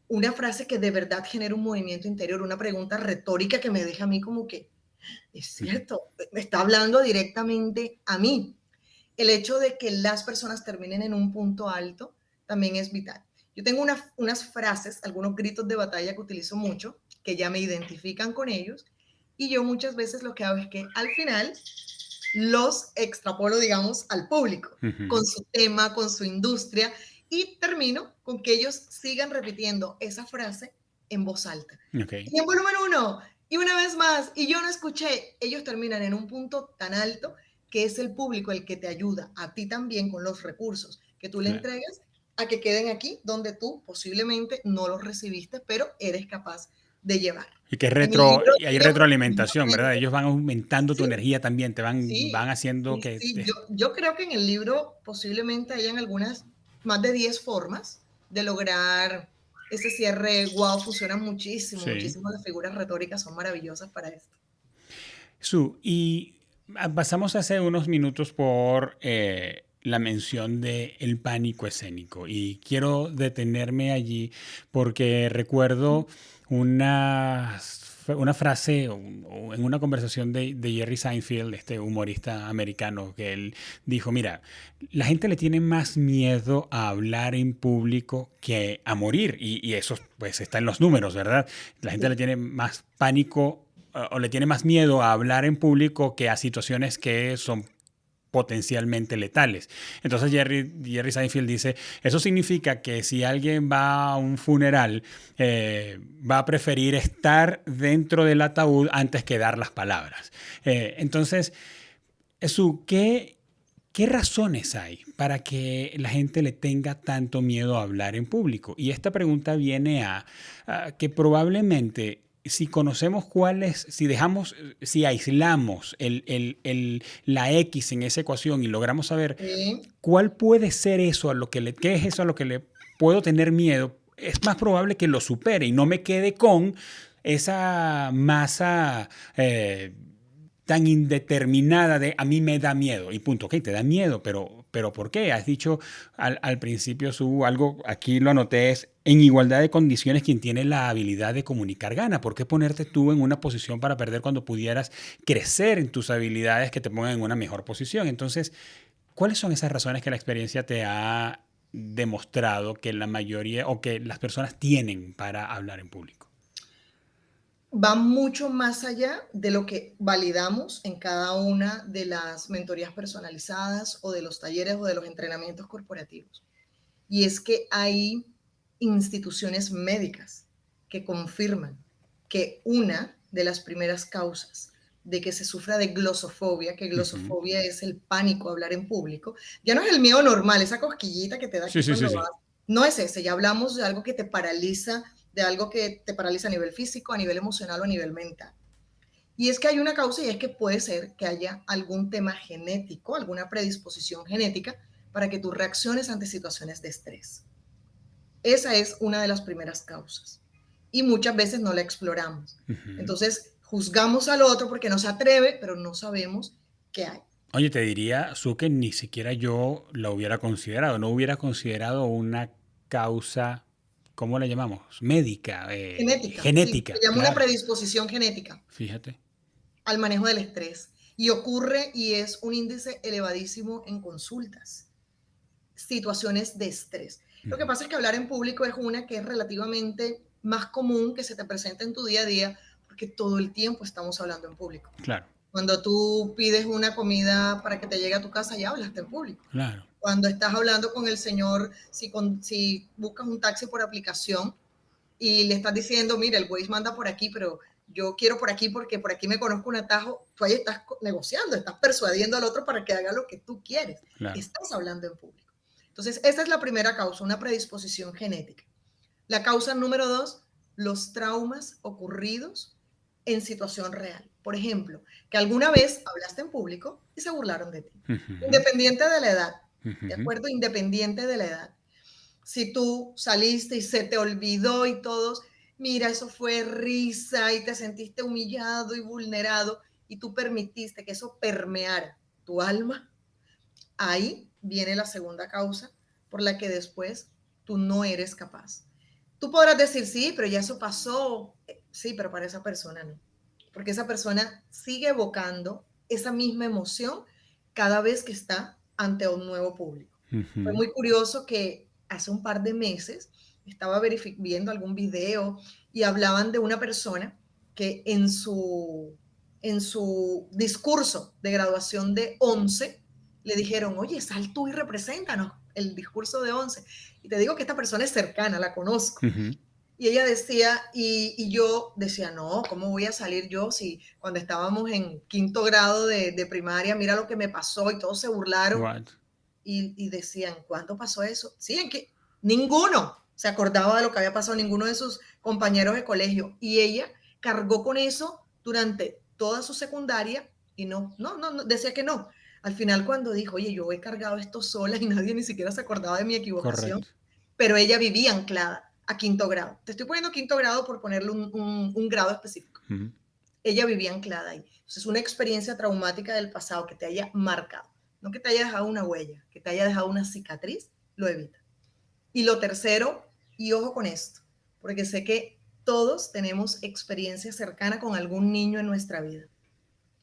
una frase que de verdad genere un movimiento interior, una pregunta retórica que me deja a mí como que, es cierto, me está hablando directamente a mí. El hecho de que las personas terminen en un punto alto también es vital. Yo tengo unas frases, algunos gritos de batalla que utilizo mucho, que ya me identifican con ellos, y yo muchas veces lo que hago es que al final los extrapolo, digamos, al público, con su tema, con su industria, y termino con que ellos sigan repitiendo esa frase en voz alta. Y en volumen 1, y una vez más, y yo no escuché, ellos terminan en un punto tan alto que es el público el que te ayuda a ti también con los recursos que tú le entregas a que queden aquí donde tú posiblemente no los recibiste, pero eres capaz de llevar. Y que hay retroalimentación, ¿verdad? Ellos van aumentando tu energía también, van haciendo que... Sí. Yo creo que en el libro posiblemente hayan más de 10 formas de lograr ese cierre. Wow, funciona muchísimo. Las figuras retóricas son maravillosas para esto. Y pasamos hace unos minutos por la mención del pánico escénico y quiero detenerme allí porque recuerdo una frase en una conversación de Jerry Seinfeld, este humorista americano, que él dijo, mira, la gente le tiene más miedo a hablar en público que a morir y eso pues está en los números, ¿verdad? La gente le tiene más pánico o le tiene más miedo a hablar en público que a situaciones que son potencialmente letales. Entonces Jerry Seinfeld dice, eso significa que si alguien va a un funeral, va a preferir estar dentro del ataúd antes que dar las palabras. Entonces, ¿qué razones hay para que la gente le tenga tanto miedo a hablar en público? Y esta pregunta viene a que probablemente si conocemos si aislamos la X en esa ecuación y logramos saber cuál puede ser eso qué es eso a lo que le puedo tener miedo, es más probable que lo supere y no me quede con esa masa tan indeterminada de a mí me da miedo y punto. Ok, te da miedo, pero ¿por qué? Has dicho al principio algo, aquí lo anoté, es en igualdad de condiciones quien tiene la habilidad de comunicar gana. ¿Por qué ponerte tú en una posición para perder cuando pudieras crecer en tus habilidades que te pongan en una mejor posición? Entonces, ¿cuáles son esas razones que la experiencia te ha demostrado que la mayoría o que las personas tienen para hablar en público? va mucho más allá de lo que validamos en cada una de las mentorías personalizadas o de los talleres o de los entrenamientos corporativos. Y es que hay instituciones médicas que confirman que una de las primeras causas de que se sufra de glosofobia, que Ujú. glosofobia es el pánico a hablar en público, ya no es el miedo normal, esa cosquillita que te da Sí, aquí sí, sí, cuando sí. vas, no es ese, ya hablamos de algo que te paraliza, de algo que te paraliza a nivel físico, a nivel emocional o a nivel mental. Y es que hay una causa y es que puede ser que haya algún tema genético, alguna predisposición genética para que tú reacciones ante situaciones de estrés. Esa es una de las primeras causas. Y muchas veces no la exploramos. Ujú. Entonces, juzgamos al otro porque no se atreve, pero no sabemos qué hay. Oye, te diría, Su, que ni siquiera yo la hubiera considerado, no hubiera considerado una causa, ¿cómo la llamamos? Médica, Genética, sí, se genética, llama una claro, predisposición genética fíjate. al manejo del estrés. Y ocurre y es un índice elevadísimo en consultas, situaciones de estrés. Lo que Ujú. pasa es que hablar en público es una que es relativamente más común que se te presente en tu día a día, porque todo el tiempo estamos hablando en público. Claro, Cuando tú pides una comida para que te llegue a tu casa, ya hablaste en público. claro, Cuando estás hablando con el señor, si buscas un taxi por aplicación y le estás diciendo, mira, el Waze manda por aquí, pero yo quiero por aquí porque por aquí me conozco un atajo, tú ahí estás negociando, estás persuadiendo al otro para que haga lo que tú quieres. claro. Estás hablando en público. Entonces, esa es la primera causa, una predisposición genética. La causa número 2, los traumas ocurridos en situación real. Por ejemplo, que alguna vez hablaste en público y se burlaron de ti, Ujú, independiente de la edad, ¿de ujú. acuerdo? Independiente de la edad. Si tú saliste y se te olvidó y todos, mira, eso fue risa y te sentiste humillado y vulnerado y tú permitiste que eso permeara tu alma, ahí viene la segunda causa por la que después tú no eres capaz. Tú podrás decir, sí, pero ya eso pasó. Sí, pero para esa persona no. Porque esa persona sigue evocando esa misma emoción cada vez que está ante un nuevo público. Fue Ujú. muy curioso que hace un par de meses estaba viendo algún video y hablaban de una persona que en su discurso de graduación de 11 le dijeron, oye, sal tú y represéntanos el discurso de 11. Y te digo que esta persona es cercana, la conozco. Ujú. Y ella decía, yo decía, no, ¿cómo voy a salir yo si cuando estábamos en quinto grado de primaria, mira lo que me pasó y todos se burlaron What? y decían, ¿cuándo pasó eso? Sí, en que ninguno se acordaba de lo que había pasado, ninguno de sus compañeros de colegio. Y ella cargó con eso durante toda su secundaria y no, decía que no. Al final cuando dijo, oye, yo he cargado esto sola y nadie ni siquiera se acordaba de mi equivocación, Correcto. pero ella vivía anclada a quinto grado. Te estoy poniendo quinto grado por ponerle un grado específico. Ujú. Ella vivía anclada ahí. Entonces, una experiencia traumática del pasado que te haya marcado, no que te haya dejado una huella, que te haya dejado una cicatriz, lo evita. Y lo tercero, y ojo con esto, porque sé que todos tenemos experiencia cercana con algún niño en nuestra vida.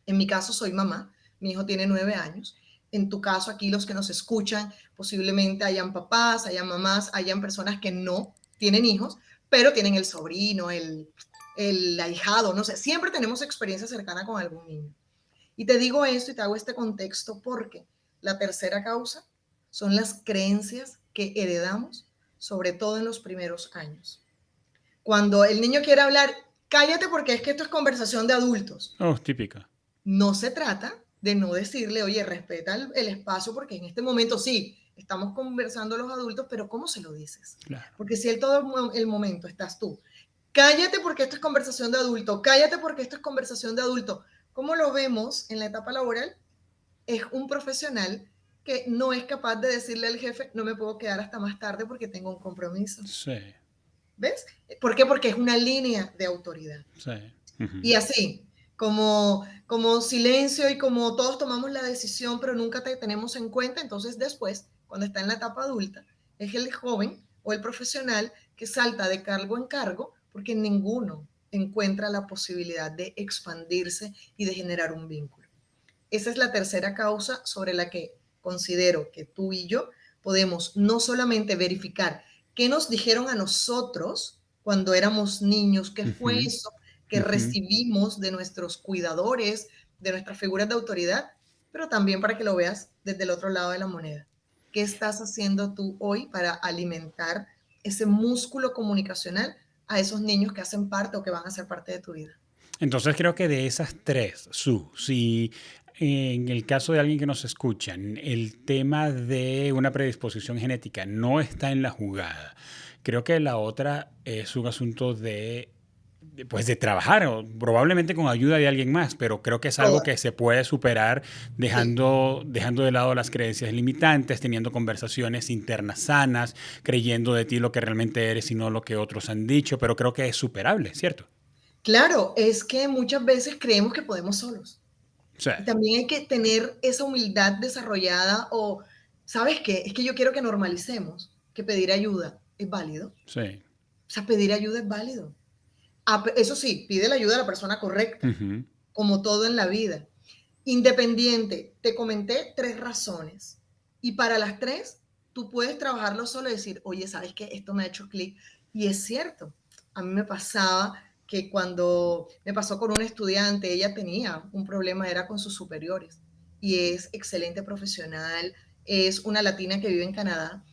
En mi caso soy mamá, mi hijo tiene 9 años. En tu caso, aquí los que nos escuchan, posiblemente hayan papás, hayan mamás, hayan personas que no tienen hijos, pero tienen el sobrino, el ahijado, no sé, siempre tenemos experiencia cercana con algún niño. Y te digo esto y te hago este contexto porque la tercera causa son las creencias que heredamos, sobre todo en los primeros años. Cuando el niño quiere hablar, cállate porque es que esto es conversación de adultos. Oh, típica. No se trata de no decirle, oye, respeta el espacio porque en este momento sí, estamos conversando los adultos, pero ¿cómo se lo dices? Claro. Porque si el todo el momento estás tú, cállate porque esto es conversación de adulto, cállate porque esto es conversación de adulto. ¿Cómo lo vemos en la etapa laboral? Es un profesional que no es capaz de decirle al jefe, no me puedo quedar hasta más tarde porque tengo un compromiso. Sí, ¿Ves? ¿Por qué? Porque es una línea de autoridad. sí. Ujú. Y así, como silencio y como todos tomamos la decisión, pero nunca te tenemos en cuenta, entonces después, cuando está en la etapa adulta, es el joven o el profesional que salta de cargo en cargo porque ninguno encuentra la posibilidad de expandirse y de generar un vínculo. Esa es la tercera causa sobre la que considero que tú y yo podemos no solamente verificar qué nos dijeron a nosotros cuando éramos niños, qué fue Ujú. eso que recibimos de nuestros cuidadores, de nuestras figuras de autoridad, pero también para que lo veas desde el otro lado de la moneda. ¿Qué estás haciendo tú hoy para alimentar ese músculo comunicacional a esos niños que hacen parte o que van a ser parte de tu vida? Entonces creo que de esas tres, si en el caso de alguien que nos escuchan, el tema de una predisposición genética no está en la jugada, creo que la otra es un asunto pues de trabajar, o probablemente con ayuda de alguien más, pero creo que es algo que Todas. se puede superar Sí. dejando de lado las creencias limitantes, teniendo conversaciones internas sanas, creyendo de ti lo que realmente eres y no lo que otros han dicho, pero creo que es superable, ¿cierto? Claro, es que muchas veces creemos que podemos solos. O sea, Y también hay que tener esa humildad desarrollada o, ¿sabes qué? Es que yo quiero que normalicemos que pedir ayuda es válido. sí. O sea, pedir ayuda es válido. Eso sí, pide la ayuda a la persona correcta, Ujú. como todo en la vida. Independiente, te comenté 3 razones y para las 3 tú puedes trabajarlo solo y decir, oye, ¿sabes qué? Esto me ha hecho clic. Y es cierto, a mí me pasaba que cuando me pasó con una estudiante, ella tenía un problema, era con sus superiores y es excelente profesional, es una latina que vive en Canadá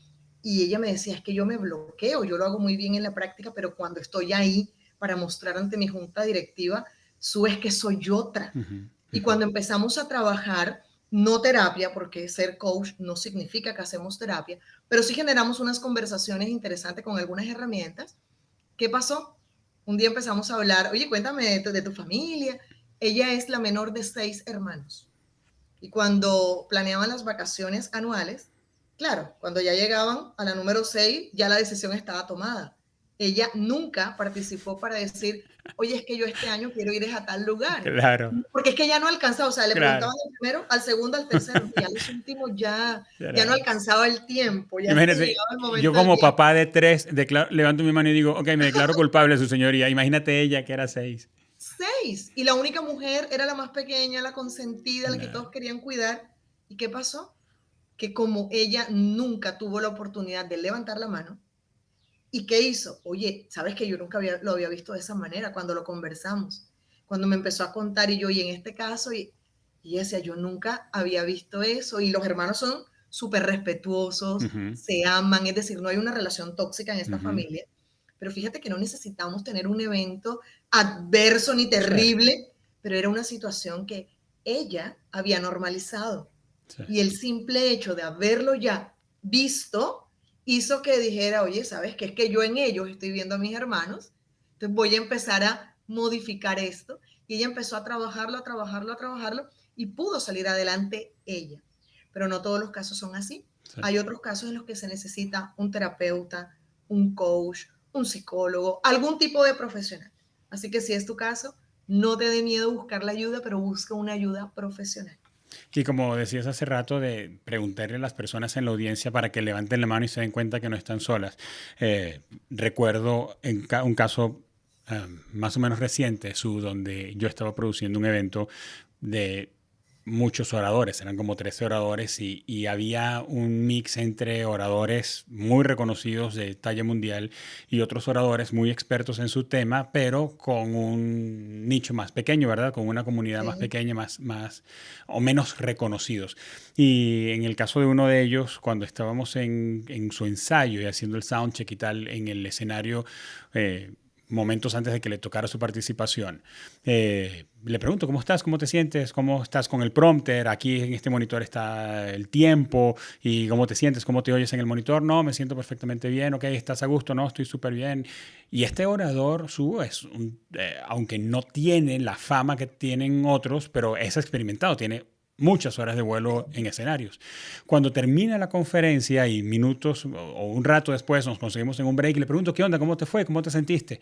y ella me decía, es que yo me bloqueo, yo lo hago muy bien en la práctica, pero cuando estoy ahí para mostrar ante mi junta directiva, su es que soy otra. Ujú, Y ujú. cuando empezamos a trabajar, no terapia, porque ser coach no significa que hacemos terapia, pero sí generamos unas conversaciones interesantes con algunas herramientas. ¿Qué pasó? Un día empezamos a hablar, oye, cuéntame de tu familia. Ella es la menor de 6 hermanos. Y cuando planeaban las vacaciones anuales, claro, cuando ya llegaban a la número 6, ya la decisión estaba tomada. Ella nunca participó para decir, oye, es que yo este año quiero ir a tal lugar. Claro, Porque es que ya no alcanzaba, o sea, le claro. preguntaban al primero, al segundo, al tercero, y a los últimos ya no Era- alcanzaba el tiempo, ya se Imagínate, llegaba el yo momento del como viaje. papá de 3, levanto mi mano y digo, ok, me declaro culpable, su señoría. Imagínate ella que era 6. 6. Y la única mujer era la más pequeña, la consentida, la que No, todos querían cuidar. ¿Y qué pasó? Que como ella nunca tuvo la oportunidad de levantar la mano, ¿y qué hizo? Oye, sabes que yo nunca lo había visto de esa manera cuando lo conversamos, cuando me empezó a contar y yo, y en este caso, y ella decía, yo nunca había visto eso, y los hermanos son súper respetuosos, ujú, se aman, es decir, no hay una relación tóxica en esta ujú. familia, pero fíjate que no necesitamos tener un evento adverso ni Sí, terrible, pero era una situación que ella había normalizado. sí. Y el simple hecho de haberlo ya visto hizo que dijera, oye, ¿sabes qué? Es que yo en ellos estoy viendo a mis hermanos, entonces voy a empezar a modificar esto. Y ella empezó a trabajarlo, a trabajarlo, a trabajarlo y pudo salir adelante ella. Pero no todos los casos son así. Sí. Hay otros casos en los que se necesita un terapeuta, un coach, un psicólogo, algún tipo de profesional. Así que si es tu caso, no te dé miedo buscar la ayuda, pero busca una ayuda profesional. Y como decías hace rato, de preguntarle a las personas en la audiencia para que levanten la mano y se den cuenta que no están solas. Recuerdo un caso más o menos reciente, donde yo estaba produciendo un evento de muchos oradores, eran como 13 oradores y había un mix entre oradores muy reconocidos de talla mundial y otros oradores muy expertos en su tema, pero con un nicho más pequeño, ¿verdad? Con una comunidad más Sí, pequeña, más o menos reconocidos. Y en el caso de uno de ellos, cuando estábamos en su ensayo y haciendo el soundcheck y tal en el escenario, momentos antes de que le tocara su participación, le pregunto, ¿cómo estás? ¿Cómo te sientes? ¿Cómo estás con el prompter? Aquí en este monitor está el tiempo. ¿Y cómo te sientes? ¿Cómo te oyes en el monitor? No, me siento perfectamente bien. Ok, ¿estás a gusto? No, estoy súper bien. Y este orador, aunque no tiene la fama que tienen otros, pero es experimentado, tiene muchas horas de vuelo en escenarios. Cuando termina la conferencia y minutos o un rato después nos conseguimos en un break y le pregunto, ¿qué onda? ¿Cómo te fue? ¿Cómo te sentiste?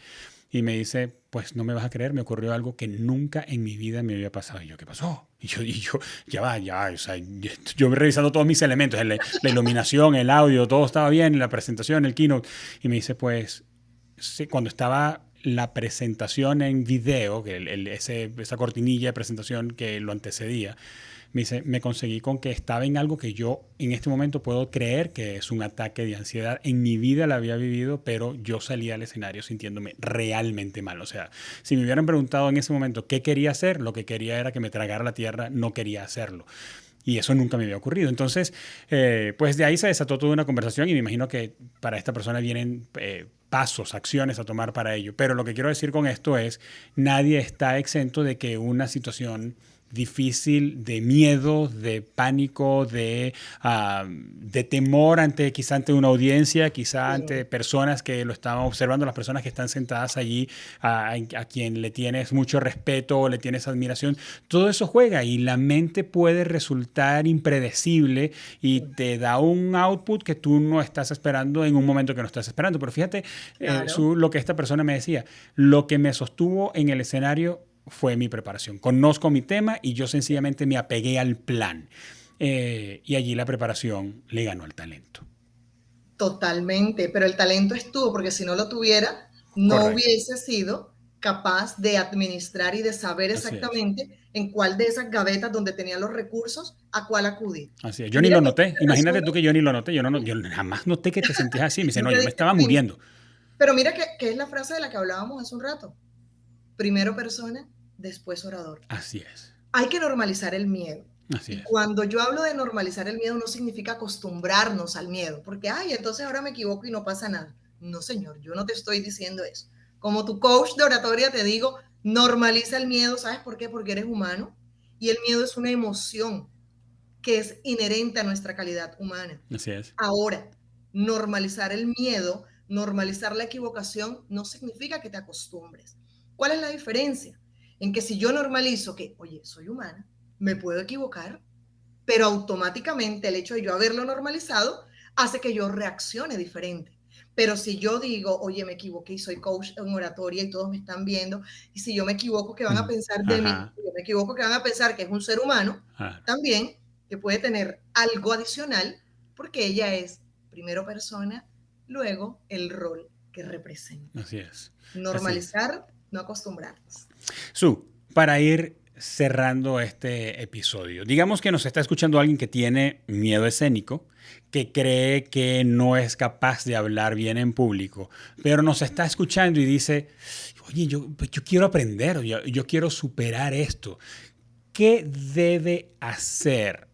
Y me dice, pues no me vas a creer, me ocurrió algo que nunca en mi vida me había pasado. Y yo, ¿qué pasó? Y yo ya, o sea, yo revisando todos mis elementos, la iluminación, el audio, todo estaba bien, la presentación, el keynote. Y me dice, pues, sí, cuando estaba la presentación en video, esa cortinilla de presentación que lo antecedía, Me dice, me conseguí con que estaba en algo que yo en este momento puedo creer que es un ataque de ansiedad. En mi vida la había vivido, pero yo salí al escenario sintiéndome realmente mal. O sea, si me hubieran preguntado en ese momento qué quería hacer, lo que quería era que me tragara la tierra, no quería hacerlo. Y eso nunca me había ocurrido. Entonces, pues de ahí se desató toda una conversación y me imagino que para esta persona vienen pasos, acciones a tomar para ello. Pero lo que quiero decir con esto es, nadie está exento de que una situación difícil, de miedo, de pánico, de temor ante quizá ante una audiencia, quizá ante personas que lo están observando, las personas que están sentadas allí, a quien le tienes mucho respeto o le tienes admiración. Todo eso juega y la mente puede resultar impredecible y te da un output que tú no estás esperando en un momento que no estás esperando. Pero fíjate, Claro. lo que esta persona me decía, lo que me sostuvo en el escenario fue mi preparación. Conozco mi tema y yo sencillamente me apegué al plan. Y allí la preparación le ganó al talento. Totalmente, pero el talento estuvo, porque si no lo tuviera, no Correcto. hubiese sido capaz de administrar y de saber Así es. exactamente en cuál de esas gavetas donde tenía los recursos, a cuál acudir. Así es. Y Yo ni mira lo que esto noté. se Imagínate resume, tú que yo ni lo noté. Yo jamás noté que te sentías así. Me dice, no no, te yo me diste estaba cuenta, muriendo. pero mira que es la frase de la que hablábamos hace un rato. Primero persona, después orador. Así es. Hay que normalizar el miedo. Así Y es. cuando yo hablo de normalizar el miedo, no significa acostumbrarnos al miedo, porque, ay, entonces ahora me equivoco y no pasa nada. No, señor, yo no te estoy diciendo eso. Como tu coach de oratoria te digo, normaliza el miedo, ¿sabes por qué? Porque eres humano y el miedo es una emoción que es inherente a nuestra calidad humana. Así es. Ahora, normalizar el miedo, normalizar la equivocación, no significa que te acostumbres. ¿Cuál es la diferencia? En que si yo normalizo que, oye, soy humana, me puedo equivocar, pero automáticamente el hecho de yo haberlo normalizado hace que yo reaccione diferente. Pero si yo digo, oye, me equivoqué y soy coach en oratoria y todos me están viendo, y si yo me equivoco, ¿qué van a pensar de mí? Ajá. Si yo me equivoco, ¿qué van a pensar? Que es un ser humano Claro. también, que puede tener algo adicional, porque ella es primero persona, luego el rol que representa. Así es. Así es. Normalizar, no acostumbrarnos. Su, para ir cerrando este episodio, digamos que nos está escuchando alguien que tiene miedo escénico, que cree que no es capaz de hablar bien en público, pero nos está escuchando y dice, oye, yo quiero aprender, yo quiero superar esto. ¿Qué debe hacer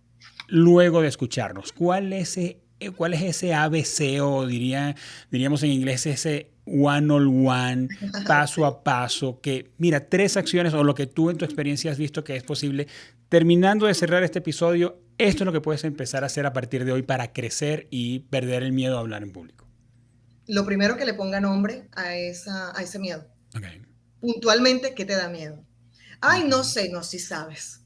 luego de escucharnos? ¿Cuál es ese ABC o diríamos en inglés ese one-on-one, paso Sí. a paso, que mira, 3 acciones o lo que tú en tu experiencia has visto que es posible? Terminando de cerrar este episodio, esto es lo que puedes empezar a hacer a partir de hoy para crecer y perder el miedo a hablar en público. Lo primero que le ponga nombre a ese miedo. Okay. Puntualmente, ¿qué te da miedo? Ay, no Uh-huh. sé, no, sí sabes.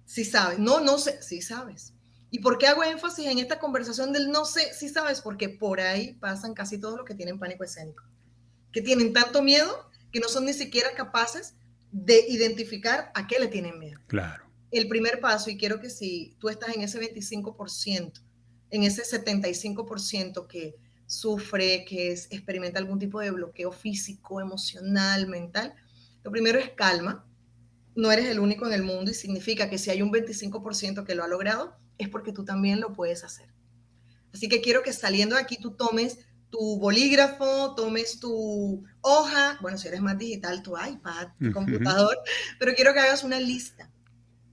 Sí sabes. No, no sé, sí sabes. ¿Y por qué hago énfasis en esta conversación del no sé, sí sabes? Porque por ahí pasan casi todos los que tienen pánico escénico, que tienen tanto miedo que no son ni siquiera capaces de identificar a qué le tienen miedo. Claro. El primer paso, y quiero que si tú estás en ese 25%, en ese 75% que sufre, que experimenta algún tipo de bloqueo físico, emocional, mental, lo primero es calma. No eres el único en el mundo y significa que si hay un 25% que lo ha logrado, es porque tú también lo puedes hacer. Así que quiero que saliendo de aquí tú tomes tu bolígrafo, tomes tu hoja, bueno, si eres más digital, tu iPad, tu Uh-huh. computador, pero quiero que hagas una lista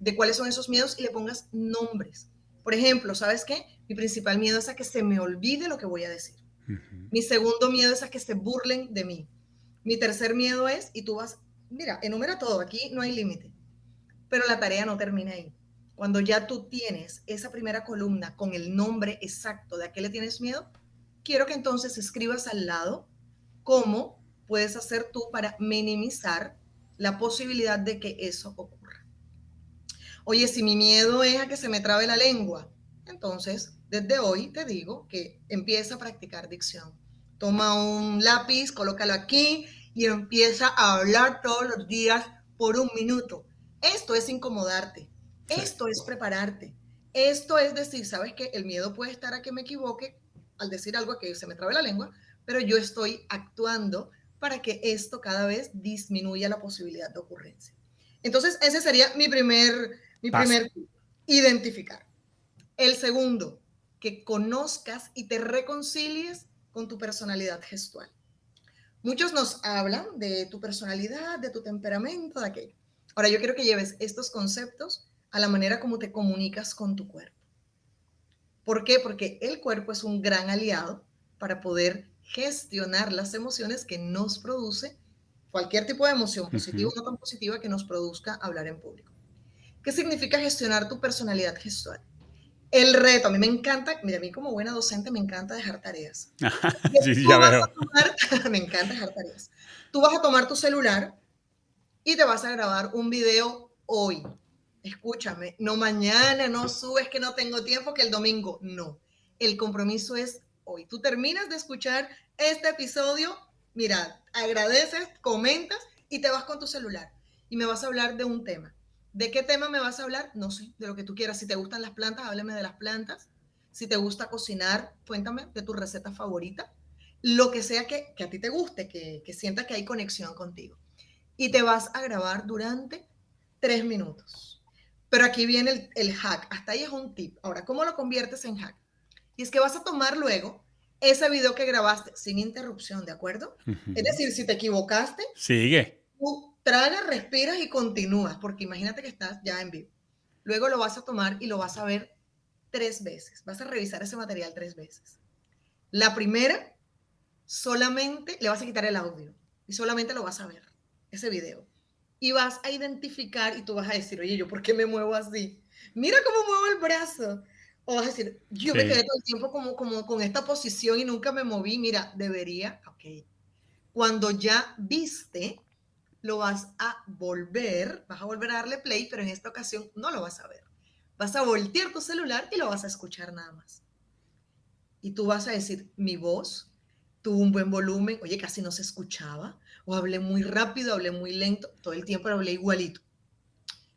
de cuáles son esos miedos y le pongas nombres. Por ejemplo, ¿sabes qué? Mi principal miedo es a que se me olvide lo que voy a decir. Uh-huh. Mi segundo miedo es a que se burlen de mí. Mi tercer miedo es, y tú vas, mira, enumera todo, aquí no hay límite, pero la tarea no termina ahí. Cuando ya tú tienes esa primera columna con el nombre exacto de a qué le tienes miedo, quiero que entonces escribas al lado cómo puedes hacer tú para minimizar la posibilidad de que eso ocurra. Oye, si mi miedo es a que se me trabe la lengua, entonces desde hoy te digo que empieza a practicar dicción. Toma un lápiz, colócalo aquí y empieza a hablar todos los días por 1 minuto. Esto es incomodarte, Sí. esto es prepararte, esto es decir, sabes que el miedo puede estar a que me equivoque al decir algo, a que se me trabe la lengua, pero yo estoy actuando para que esto cada vez disminuya la posibilidad de ocurrencia. Entonces, ese sería mi Paso. primer tip. Identificar. El segundo, que conozcas y te reconcilies con tu personalidad gestual. Muchos nos hablan de tu personalidad, de tu temperamento, de aquello. Ahora yo quiero que lleves estos conceptos a la manera como te comunicas con tu cuerpo. ¿Por qué? Porque el cuerpo es un gran aliado para poder gestionar las emociones que nos produce cualquier tipo de emoción, positiva o no tan positiva, que nos produzca hablar en público. ¿Qué significa gestionar tu personalidad gestual? El reto, a mí me encanta, mira, a mí como buena docente me encanta dejar tareas. Sí, Tú ya vas veo. a tomar, me encanta dejar tareas. Tú vas a tomar tu celular y te vas a grabar un video hoy. Escúchame, no mañana, no subes que no tengo tiempo, que el domingo, no. El compromiso es hoy. Tú terminas de escuchar este episodio, mira, agradeces, comentas y te vas con tu celular. Y me vas a hablar de un tema. ¿De qué tema me vas a hablar? No sé, de lo que tú quieras. Si te gustan las plantas, háblame de las plantas. Si te gusta cocinar, cuéntame de tu receta favorita. Lo que sea que a ti te guste, que sientas que hay conexión contigo. Y te vas a grabar durante 3 minutos. Pero aquí viene el hack. Hasta ahí es un tip. Ahora, ¿cómo lo conviertes en hack? Y es que vas a tomar luego ese video que grabaste sin interrupción, ¿de acuerdo? Es decir, si te equivocaste, Sigue. tú tragas, respiras y continúas, porque imagínate que estás ya en vivo. Luego lo vas a tomar y lo vas a ver 3 veces. Vas a revisar ese material 3 veces. La primera, solamente le vas a quitar el audio y solamente lo vas a ver, ese video. Y vas a identificar y tú vas a decir, oye, ¿yo por qué me muevo así? Mira cómo muevo el brazo. O vas a decir, yo me quedé Sí. todo el tiempo como con esta posición y nunca me moví. Mira, debería, ok. Cuando ya viste, lo vas a volver a darle play, pero en esta ocasión no lo vas a ver. Vas a voltear tu celular y lo vas a escuchar nada más. Y tú vas a decir, mi voz tuvo un buen volumen, oye, casi no se escuchaba, o hablé muy rápido, hablé muy lento, todo el tiempo hablé igualito.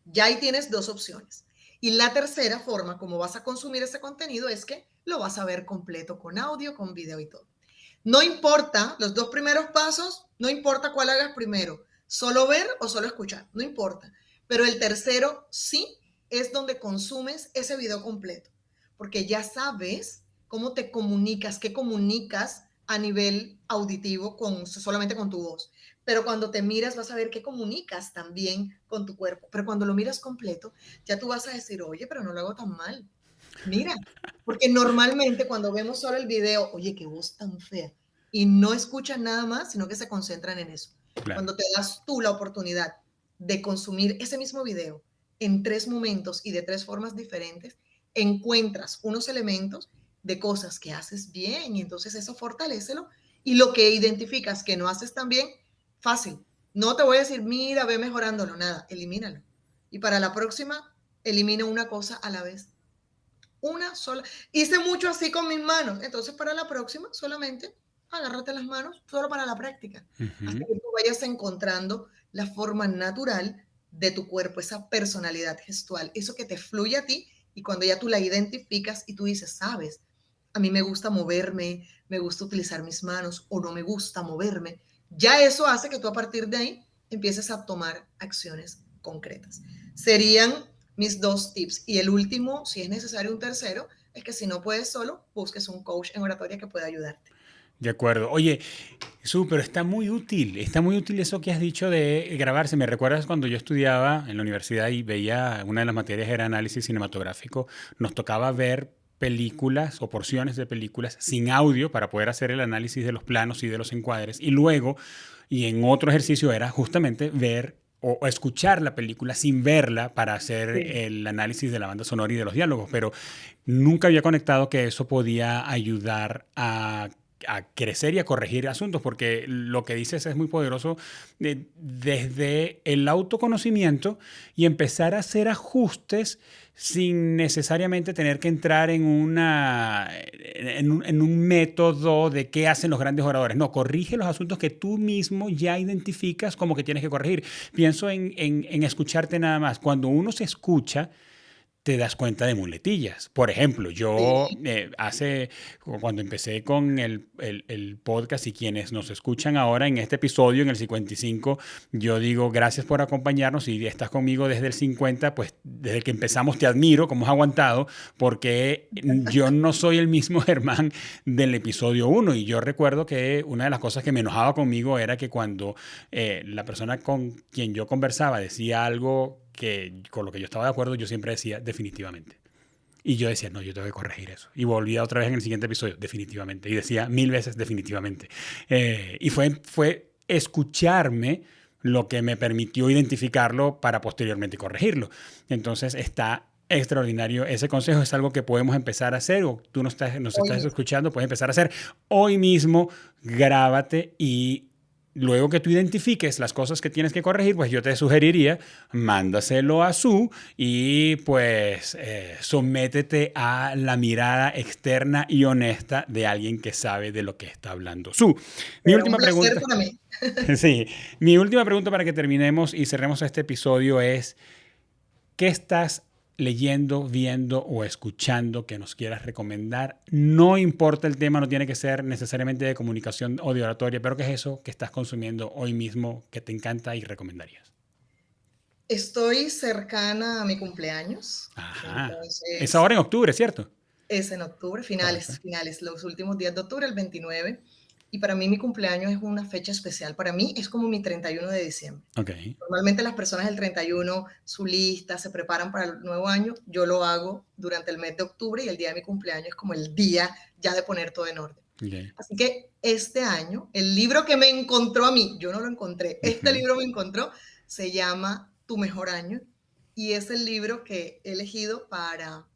Ya ahí tienes 2 opciones. Y la tercera forma, como vas a consumir ese contenido, es que lo vas a ver completo con audio, con video y todo. No importa, los 2 primeros pasos, no importa cuál hagas primero, solo ver o solo escuchar, no importa. Pero el tercero sí es donde consumes ese video completo, porque ya sabes cómo te comunicas, qué comunicas a nivel auditivo solamente con tu voz. Pero cuando te miras vas a ver qué comunicas también con tu cuerpo. Pero cuando lo miras completo, ya tú vas a decir, oye, pero no lo hago tan mal. Mira, porque normalmente cuando vemos solo el video, oye, qué voz tan fea, y no escuchan nada más, sino que se concentran en eso. Claro. Cuando te das tú la oportunidad de consumir ese mismo video en 3 momentos y de 3 formas diferentes, encuentras unos elementos de cosas que haces bien y entonces eso fortalécelo, y lo que identificas que no haces tan bien, fácil. No te voy a decir, mira, ve mejorándolo, nada, elimínalo. Y para la próxima, elimina una cosa a la vez. Una sola. Hice mucho así con mis manos. Entonces, para la próxima, solamente agárrate las manos, solo para la práctica. Hasta que tú vayas encontrando la forma natural de tu cuerpo, esa personalidad gestual, eso que te fluye a ti. Y cuando ya tú la identificas y tú dices, sabes, a mí me gusta moverme, me gusta utilizar mis manos o no me gusta moverme, ya eso hace que tú a partir de ahí empieces a tomar acciones concretas. Serían mis 2 tips. Y el último, si es necesario un tercero, es que si no puedes solo, busques un coach en oratoria que pueda ayudarte. De acuerdo. Oye, súper, está muy útil eso que has dicho de grabarse. ¿Me recuerdas cuando yo estudiaba en la universidad y veía, una de las materias era análisis cinematográfico? Nos tocaba ver películas o porciones de películas sin audio para poder hacer el análisis de los planos y de los encuadres. Y luego, y en otro ejercicio era justamente ver o escuchar la película sin verla para hacer Sí. el análisis de la banda sonora y de los diálogos. Pero nunca había conectado que eso podía ayudar a crecer y a corregir asuntos, porque lo que dices es muy poderoso desde el autoconocimiento y empezar a hacer ajustes sin necesariamente tener que entrar en un método de qué hacen los grandes oradores. No, corrige los asuntos que tú mismo ya identificas como que tienes que corregir. Pienso en escucharte nada más. Cuando uno se escucha, te das cuenta de muletillas. Por ejemplo, yo Sí. cuando empecé con el podcast y quienes nos escuchan ahora en este episodio, en el 55, yo digo gracias por acompañarnos y estás conmigo desde el 50, pues desde que empezamos te admiro, cómo has aguantado, porque yo no soy el mismo Germán del episodio 1 y yo recuerdo que una de las cosas que me enojaba conmigo era que cuando la persona con quien yo conversaba decía algo que con lo que yo estaba de acuerdo, yo siempre decía definitivamente. Y yo decía, no, yo tengo que corregir eso. Y volvía otra vez en el siguiente episodio, definitivamente. Y decía 1000 veces definitivamente. Y fue escucharme lo que me permitió identificarlo para posteriormente corregirlo. Entonces está extraordinario. Ese consejo es algo que podemos empezar a hacer, o tú nos Hoy estás mismo. escuchando, puedes empezar a hacer hoy mismo, grábate y luego que tú identifiques las cosas que tienes que corregir, pues yo te sugeriría, mándaselo a Su y pues sométete a la mirada externa y honesta de alguien que sabe de lo que está hablando. Su, mi Será un última placer pregunta, para mí. sí, mi última pregunta para que terminemos y cerremos este episodio es, ¿qué estás leyendo, viendo o escuchando que nos quieras recomendar? No importa el tema, no tiene que ser necesariamente de comunicación o de oratoria, pero ¿qué es eso que estás consumiendo hoy mismo que te encanta y recomendarías? Estoy cercana a mi cumpleaños, Ajá. Es entonces ahora en octubre, ¿cierto? es en octubre, Correcto. finales, los últimos días de octubre, el 29. Y para mí mi cumpleaños es una fecha especial. Para mí es como mi 31 de diciembre. Ok. Normalmente las personas el 31, su lista, se preparan para el nuevo año. Yo lo hago durante el mes de octubre y el día de mi cumpleaños es como el día ya de poner todo en orden. Okay. Así que este año, el libro que me encontró a mí, yo no lo encontré, este Ujú. libro me encontró, se llama Tu mejor año y es el libro que he elegido para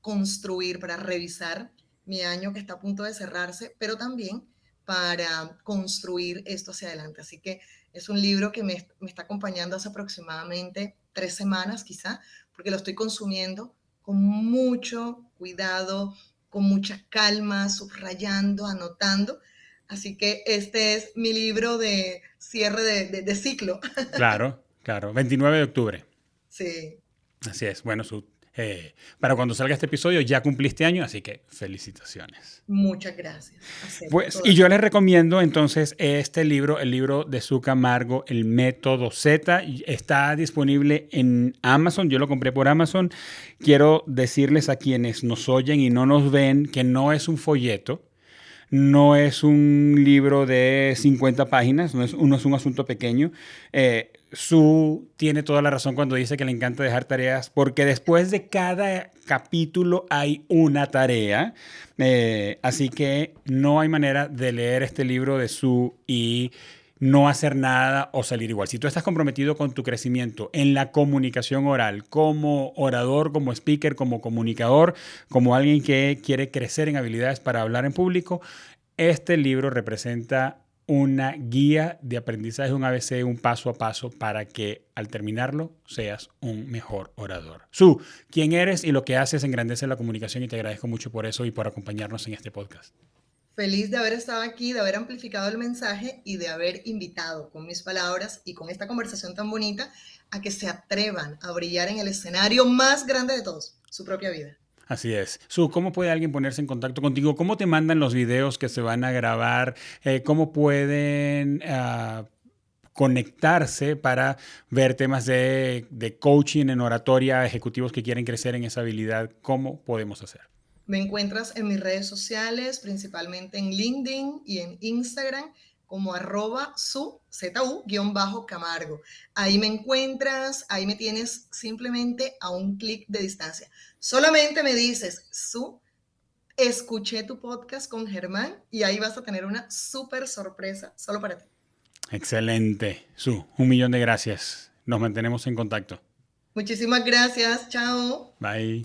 construir, para revisar mi año que está a punto de cerrarse, pero también para construir esto hacia adelante. Así que es un libro que me está acompañando hace aproximadamente 3 semanas quizá, porque lo estoy consumiendo con mucho cuidado, con mucha calma, subrayando, anotando. Así que este es mi libro de cierre de ciclo. Claro, claro. 29 de octubre. Sí, Así es. Bueno, para cuando salga este episodio ya cumpliste año, así que felicitaciones. muchas gracias. Acepto Pues, y todas. yo les recomiendo entonces este libro, el libro de Su Camargo, El Método Z. Está disponible en Amazon, yo lo compré por Amazon. Quiero decirles a quienes nos oyen y no nos ven que no es un folleto, no es un libro de 50 páginas, no es un asunto pequeño. Su tiene toda la razón cuando dice que le encanta dejar tareas, porque después de cada capítulo hay una tarea. Así que no hay manera de leer este libro de Su y no hacer nada o salir igual. Si tú estás comprometido con tu crecimiento en la comunicación oral, como orador, como speaker, como comunicador, como alguien que quiere crecer en habilidades para hablar en público, este libro representa una guía de aprendizaje, un ABC, un paso a paso para que al terminarlo seas un mejor orador. Su, quién eres y lo que haces engrandece la comunicación y te agradezco mucho por eso y por acompañarnos en este podcast. Feliz de haber estado aquí, de haber amplificado el mensaje y de haber invitado con mis palabras y con esta conversación tan bonita a que se atrevan a brillar en el escenario más grande de todos, su propia vida. Así es. Su, ¿cómo puede alguien ponerse en contacto contigo? ¿Cómo te mandan los videos que se van a grabar? ¿Cómo pueden conectarse para ver temas de coaching en oratoria, ejecutivos que quieren crecer en esa habilidad? ¿Cómo podemos hacer? Me encuentras en mis redes sociales, principalmente en LinkedIn y en Instagram, como @su_Camargo. Ahí me encuentras, ahí me tienes simplemente a un clic de distancia. Solamente me dices, escuché tu podcast con Germán y ahí vas a tener una súper sorpresa solo para ti. Excelente. Su, 1.000.000 de gracias. Nos mantenemos en contacto. Muchísimas gracias, chao. Bye.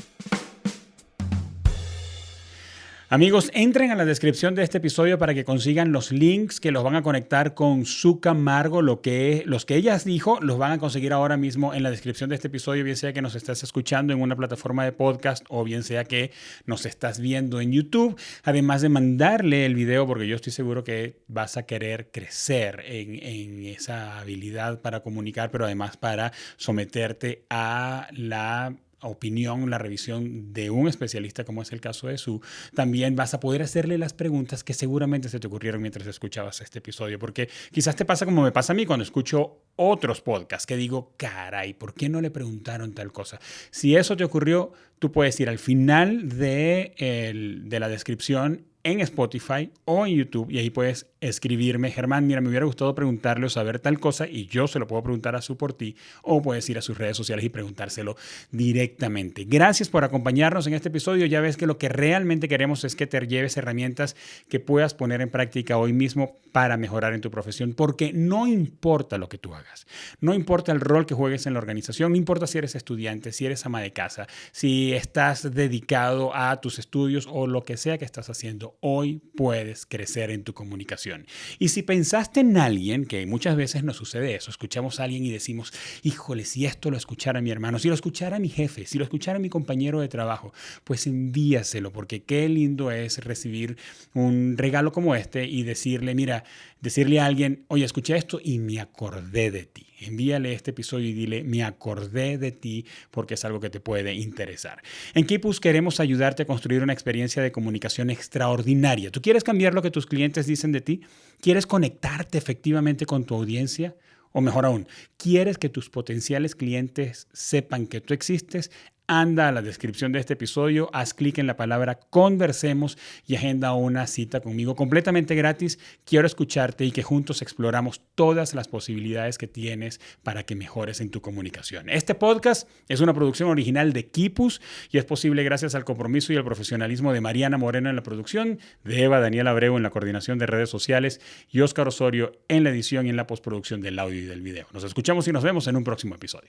Amigos, entren a la descripción de este episodio para que consigan los links que los van a conectar con Su Camargo. Los que ella dijo los van a conseguir ahora mismo en la descripción de este episodio, bien sea que nos estás escuchando en una plataforma de podcast o bien sea que nos estás viendo en YouTube. Además de mandarle el video, porque yo estoy seguro que vas a querer crecer en esa habilidad para comunicar, pero además para someterte a la opinión, la revisión de un especialista, como es el caso de Sue, también vas a poder hacerle las preguntas que seguramente se te ocurrieron mientras escuchabas este episodio. Porque quizás te pasa como me pasa a mí cuando escucho otros podcasts, que digo, caray, ¿por qué no le preguntaron tal cosa? Si eso te ocurrió, tú puedes ir al final de la descripción en Spotify o en YouTube y ahí puedes escribirme, Germán, mira, me hubiera gustado preguntarle o saber tal cosa y yo se lo puedo preguntar a Sue por ti, o puedes ir a sus redes sociales y preguntárselo directamente. Gracias por acompañarnos en este episodio. Ya ves que lo que realmente queremos es que te lleves herramientas que puedas poner en práctica hoy mismo para mejorar en tu profesión, porque no importa lo que tú hagas, no importa el rol que juegues en la organización, no importa si eres estudiante, si eres ama de casa, si estás dedicado a tus estudios o lo que sea que estás haciendo, hoy puedes crecer en tu comunicación. Y si pensaste en alguien, que muchas veces nos sucede eso, escuchamos a alguien y decimos, híjole, si esto lo escuchara mi hermano, si lo escuchara mi jefe, si lo escuchara mi compañero de trabajo, pues envíaselo, porque qué lindo es recibir un regalo como este y decirle, mira, decirle a alguien, oye, escuché esto y me acordé de ti. Envíale este episodio y dile, me acordé de ti porque es algo que te puede interesar. En Kipus queremos ayudarte a construir una experiencia de comunicación extraordinaria. ¿Tú quieres cambiar lo que tus clientes dicen de ti? ¿Quieres conectarte efectivamente con tu audiencia? O mejor aún, ¿quieres que tus potenciales clientes sepan que tú existes? Anda a la descripción de este episodio, haz clic en la palabra conversemos y agenda una cita conmigo completamente gratis. Quiero escucharte y que juntos exploramos todas las posibilidades que tienes para que mejores en tu comunicación. Este podcast es una producción original de Kipus y es posible gracias al compromiso y al profesionalismo de Mariana Moreno en la producción, de Eva Daniel Abreu en la coordinación de redes sociales y Óscar Osorio en la edición y en la postproducción del audio y del video. Nos escuchamos y nos vemos en un próximo episodio.